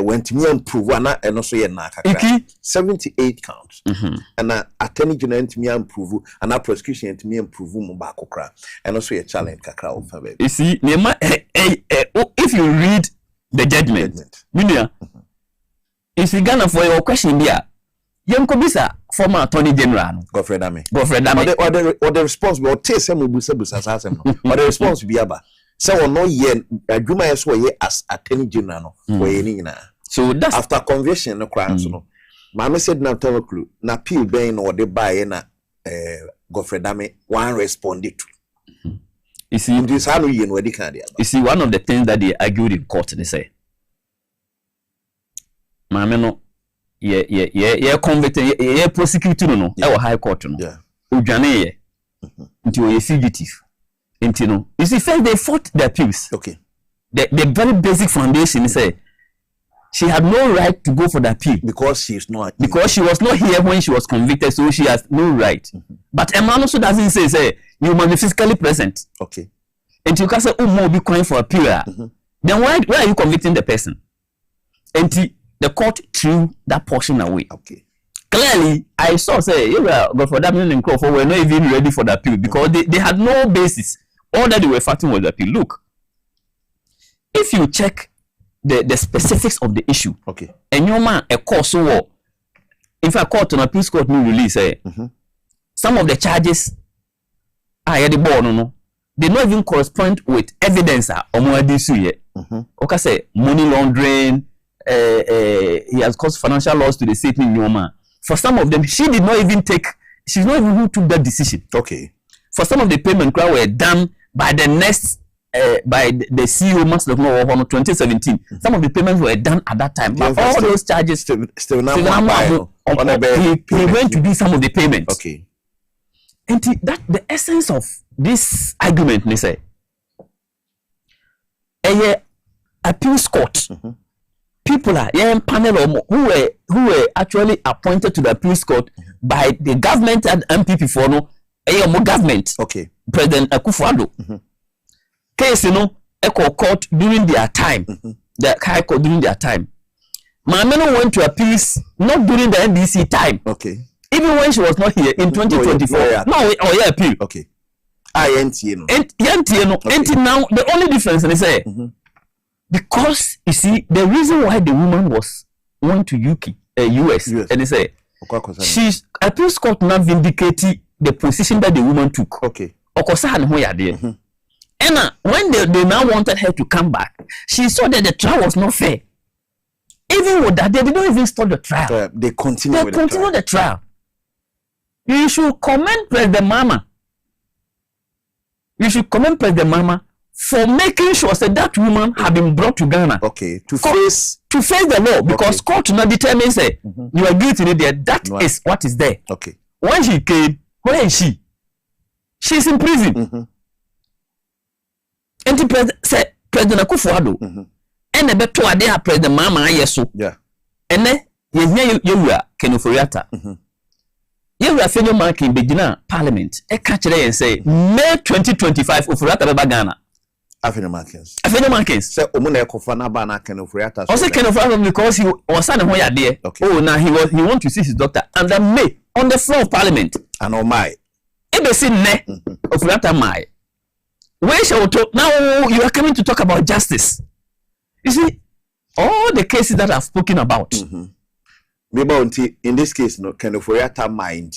when to improve and also 78 counts. And attorney general to me improve and a prosecution to me improve Mubakokra and also a challenge kakra of baby. You see, if you read the judgment, if you Ghana for your question there, young Kobisa, former attorney general, Godfrey Dame. Or the response will take some busa or the response will be aba. So no yen adwuma yeso ye as attorney general no we ni na. So that's after conviction no crime so no. Mama said na tawaklu na appeal ben no de buy na Godfrey Dame one responded to. You see this how yen we can there. You see one of the things that they argued in court they say Mama no ye convicted ye prosecuted no e high court no. Yeah. Udwane ye. Until ye fugitive. You see, first they fought the appeals. Okay. The very basic foundation say she had no right to go for the appeal because she was not here when she was convicted, so she has no right. But Emmanuel also doesn't say you must be physically present. Okay. And you can say more be calling for appeal. Then why are you convicting the person? And the court threw that portion away. Okay. Clearly, I saw say but for that and Crawford were not even ready for the appeal because they had no basis. All that they were fighting was the appeal. Look, if you check the specifics of the issue, okay, and your man a court so war, in fact, court on appeals court new release, some of the charges are the board, no, they not even correspond with evidence or more yet. Okay, say money laundering, he has caused financial loss to the state in your man. For some of them, she's not even who took that decision. Okay. For some of the payment were done by the next the CEO Master of 2017. Some of the payments were done at that time. But all those charges still he went to do some of the payments. Okay. And that the essence of this argument, they say, a appeals court. People are panel who were actually appointed to the appeals court by the government and MPP for no government. Okay. President Akufo-Addo. Case echo court during their time. The high court during their time. Mameno went to appeals not during the NDC time. Okay. Even when she was not here in 2024. Appeal. Okay. Until now, the only difference is say because you see the reason why the woman went to US and they say she's appeals court now vindicated the position that the woman took. Okay. And when they now wanted her to come back, she saw that the trial was not fair. Even with that, they didn't even stop the trial. They continue the trial. You should commend President Mama. You should commend President Mama for making sure that woman had been brought to Ghana. Okay. To face the law, because court now determines that you are guilty there. That is what is there. Okay. When she came, where is she? She's in prison. And the President Akufo-Addo, and the better idea President Mama yeso. Yeah. And then you are Kenoforiata. You are senior mark in Begina Parliament. A catch and say May 2025 Oforiata Baba Ghana. Afeno Markins. Say Omune Kofana Bana Kenoforiata. Also Kenoforiata because he was son where there. Okay. Oh, now he want to see his doctor and then May on the floor of Parliament. And oh my. Ebesi ne Oforiata my. Where shall we talk now? You are coming to talk about justice. You see, all the cases that I've spoken about. Maybe in this case, no, can of Oriata mind,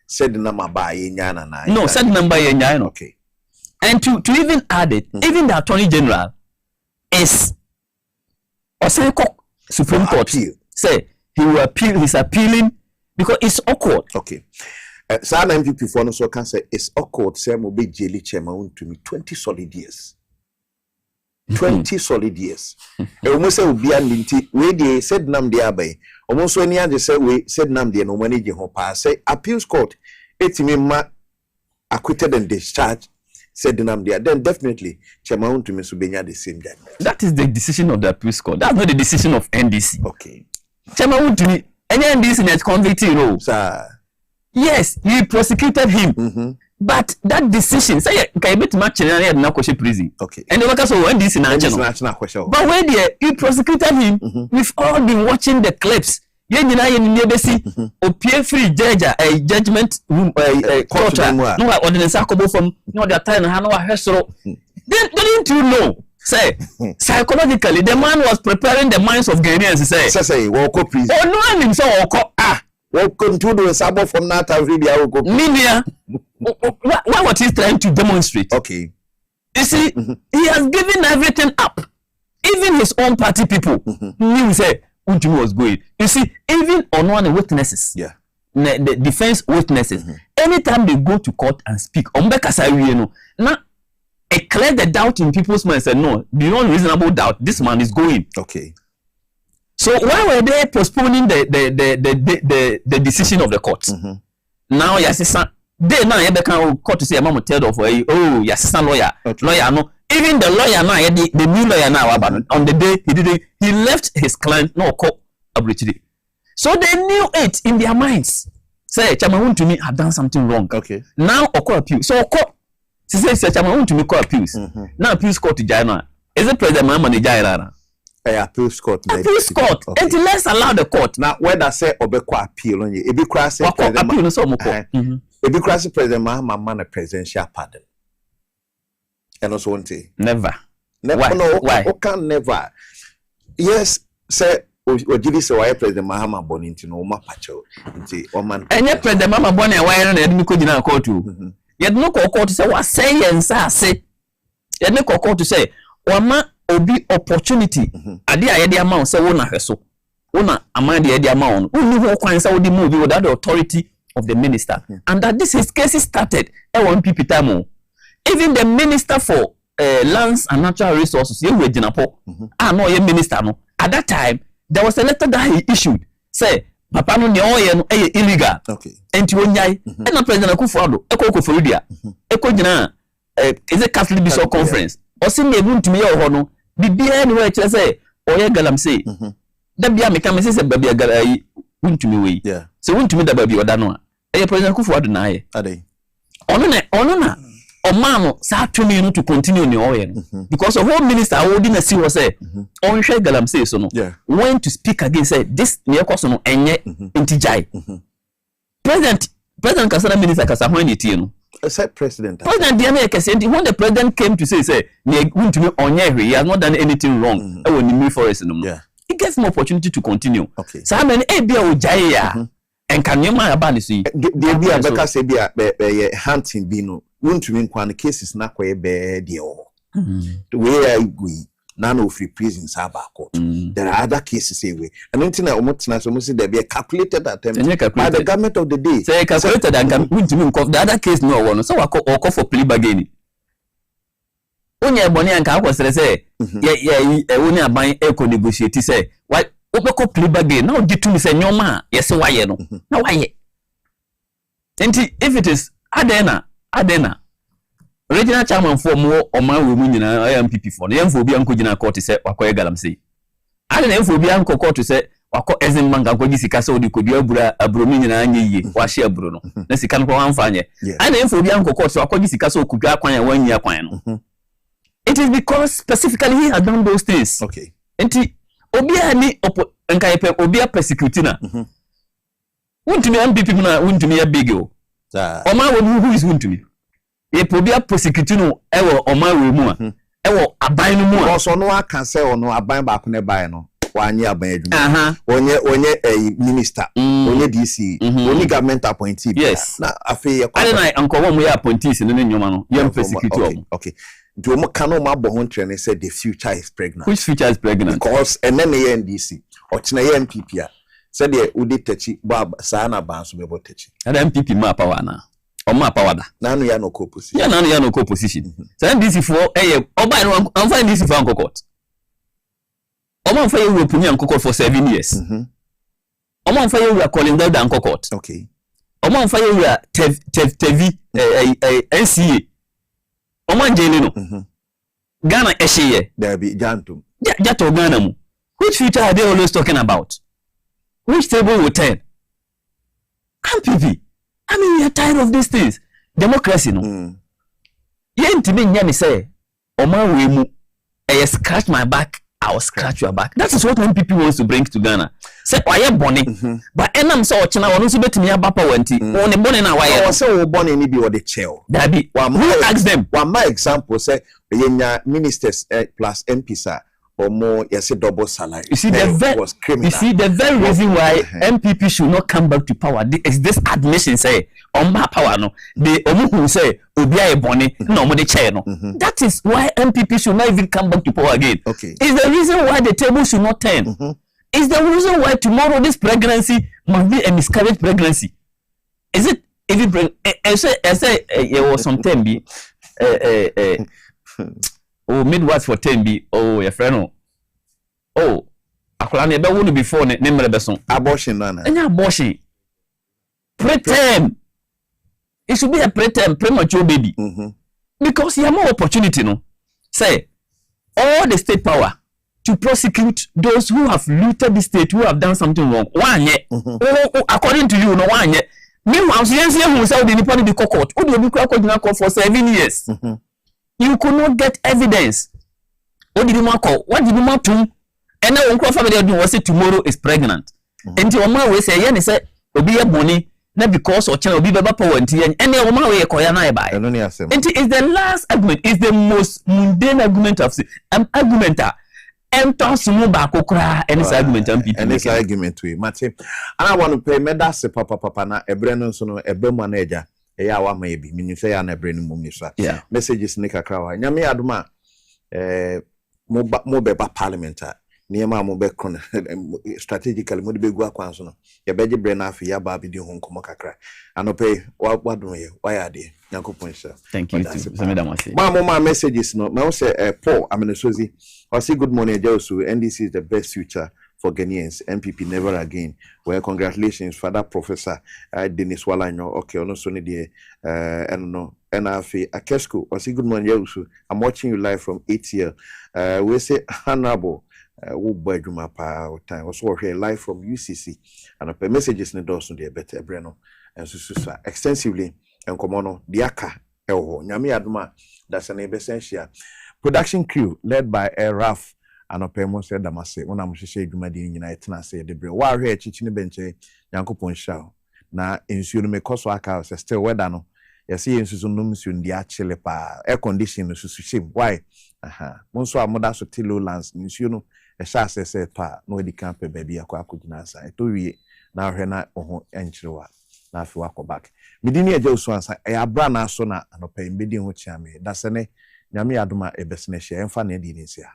said the number by Yana. No, said the number Yana. Okay. And to even add it, even the Attorney General is also Supreme Court say he will appeal. He's appealing because it's awkward. Okay. Some MPP for no so can say it's awkward. Say mo be jelly chairman to me 20 solid years. 20 solid years. Almost say obi anti we dey said nam dey abai. Almost when you just say we said nam dey no manage ho pa say appeals court etimi ma acquitted and discharged said nam dey then definitely chairman to me so benya the same judgment. That is the decision of the appeals court. That's not the decision of NDC. Okay. Chairman to me any NDC net convicted role. Sir. Yes, you prosecuted him. But that decision, say, can you match in a prison? Okay. And the workers of NDC national question. But when you prosecuted him, we've all been watching the clips. You know, in the appeal free judge, a judgment room, a court, no ordinance from no the time, then didn't you know? Say, psychologically, the man was preparing the minds of Ghanaians. Say, walk up, please. Oh, no one himself, welcome to the sabo from that video. Media. What was he trying to demonstrate? Okay. You see, he has given everything up. Even his own party people knew say Untumi was going. You see, even on one witnesses, the defense witnesses, anytime they go to court and speak, now it cleared the doubt in people's minds. Said no, beyond reasonable doubt, this man is going. Okay. So why were they postponing the decision of the court? Now, yes, they now can court to say, "I'm tell of oh, yes, lawyer, lawyer no." Even the lawyer now, the new lawyer now, on the day he left his client no court abruptly. So they knew it in their minds. Say, Chairman to me had done something wrong. Okay. Now court appeal. So court, she says, Chairman to me court appeals. Now appeals court to Jaina. Is it President Mama the Jaina? Appeals court. Appeals court. Okay. And let's allow the court. Now, when I say Obeko appeal on you, it be crossing appeal no so moko. It be crossing President Mahama man a presidential pardon. And also one thing. Never. Never. No. Why? Can never. Yes, say Ojili say why President Mahama born into no ma pacho into oman. And yet President Mahama born and why na edmi ko jina court to. Yet no court to say what say and say. Yet no court to say wama obi opportunity ade ayede amount say wona hweso wona amande ayede amount woni ho kwan say wodi move without the authority of the minister and that this is case started one PP time even the minister for lands and natural resources ye we ginapo no ye minister no at that time there was a letter that he issued say papa no ne oye no illegal enti wonyai na president Akufo-Addo ekoforidia ekogina is a Catholic Bishop Conference o si ne buntumi ye ho no bibia ni we kire say oye galamsey da bia me kam say babia galayi buntumi we so buntumi da babia oda no a president Akufo-Addo na ye adai ono na Omano sa twemi no to continue ni oye because the whole minister holding a see was say on hwe galamsey so no when to speak again say this ne ekoso no enye intijai president kasana minister kasa hwan netie no say president dia na ekese when the president came to say ne wuntumi onye hwe he has not done anything wrong e woni me forest no he gets more opportunity to continue so many e bia o jai ya enkanema aba ne so yi de bia beka say bia hunting bi no wuntumi nkwan cases na kwaye be de o the way I go na no free prisons abako there are other cases anyway and until na omotena so musi there be a calculated attempt by the government of the day say calculated and wuntumi nkọ the other case no one so wako for plea bargaining onye eboni anka akwesere say woni aban eko negotiate say why opeko plea bargain na ogitumi say nyoma yesi waye no na waye enti if it is adena regional chairman for more oman we mu nyina MPP for na mfo obi anko gina court say wakoye galamsey adena mfo obi anko court say wako ezin manga gogi sika say odi kodi abromi nyina anyeye wahye abro no na sika no kwa amfanye adena mfo obi anko court say wakogi sika say okudwa akwan ya wanyi akwan no it is because specifically he had done those things enti obi ani nka yepe obi a persecute na wuntumi MPP na wuntumi ya big o Oma who is going to me? A probia prosecutino ewo oma we mu a ewo aban no mu a so no aka say ono aban ba ko ne ban no wanye aban adwuma onye minister onye DC onye government appointee na afi ye kwa na anko wo mu ya appointees no nyoma no ye prosecute okay do mo kanu ma bo ho trene say the future is pregnant. Which future is pregnant? Because and then ye NDC o kina ye MPP a said the udi techi bab sana ban so bebo techi ada MPP ma power na o ma power da nanu ya no co-position nanu ya no co-position say NDC for oba no amfa NDC for ankokot oba amfa ye opuni ankokot for 7 years oba amfa ye calling down ankokot oba amfa ye TV NCA oba njeli no Ghana ehye there be jantum jato Ghana mu which future are they always talking about? Which table will turn? MPP. I mean, we are tired of these things. Democracy, no. Yen me nyami say, Oma we mu, scratch my back, I'll scratch your back. That is what MPP wants to bring to Ghana. Say, why boni? But enam so china wonu so betimi abapa wanti. Woni boni na why? I say wo boni ni bi wo de cheo. That be. Who ask them? One my example say, yenya ministers plus MPs or more, yes, a double salary. You see, the very reason why MPP should not come back to power is this admission say, on my power, no, the Omuku say, Obia Ebony, no more the chair, no. That is why MPP should not even come back to power again. Is the reason why the table should not turn. Is the reason why tomorrow this pregnancy must be a miscarriage pregnancy. Is it? If it I say, there was some time be, oh, midwives for 10B. Oh, your friend. Oh, akola na ebe wonu before ne mere beso. Abortion na. Any abortion. Preterm. It should be a preterm, premature baby. Because you have more opportunity, no. Say, all the state power to prosecute those who have looted the state, who have done something wrong. One yet. According to you, no one yet. Meanwhile, who said the Nippon be court. Who do you court for 7 years? You could not get evidence. What did you mark? What did you mark to? And now one family do was say tomorrow is pregnant. And your mother will say, "Yes, say obi e boni na because or channel obi beba power nti and your mama we koya na e buy." And it is the last argument, is the most mundane argument of argumenter. Enter sumo ba kokra and this argument and people. And this argument we Mate. And I want to pay me that se papa na ebreno so no ebe manager eya wa maybe mean say ya na ebreno mum ni so. Messages nika krawa. Nyame adoma mo beba parliament nneɛma a mobɛkɔ no strategically mode bɛgu akwan so no yɛbɛgye berɛ no afe yɛaba bɛdi ho nkɔmmɔ kakra anɔpɛ wadom yɛ wayɛ adeɛ nyankopɔn hyɛ thank you too ma messages no ma wo sɛ Paul Amenesozi I say good morning Agya Wusu NDC is the best future for Ghanaians. MPP never again. Well, congratulations, Father Professor Dennis Walanyo. Okay, ono so ne and no NFA Akesko. I say good morning, Agya Wusu. I'm watching you live from 8 year. We say honorable. Wo badwuma pa time. Also here live from UCC. And the messages ne do so dey better Abranaa. And so extensively and come on the aka elho. Nyame adoma that's an essential production crew led by Raf. And a payment said that must say when I'm say Dumadi United and say the brew. While here teaching bench, Yankopon show. Now, ensure me cost work house, still weather no. You see, in Susunum soon the actually air condition is shame. Why? Monso mother so till lowlands, you know, a shas said pa, no, the camp baby, a quack could answer. I told you now, Hena or Enchua. Now, if you walk back. Medini Agya Wusu answer, a Abranaa sona and a pay bidding which I made. That's a Nyame adoma e besne hye emfa na edi nsia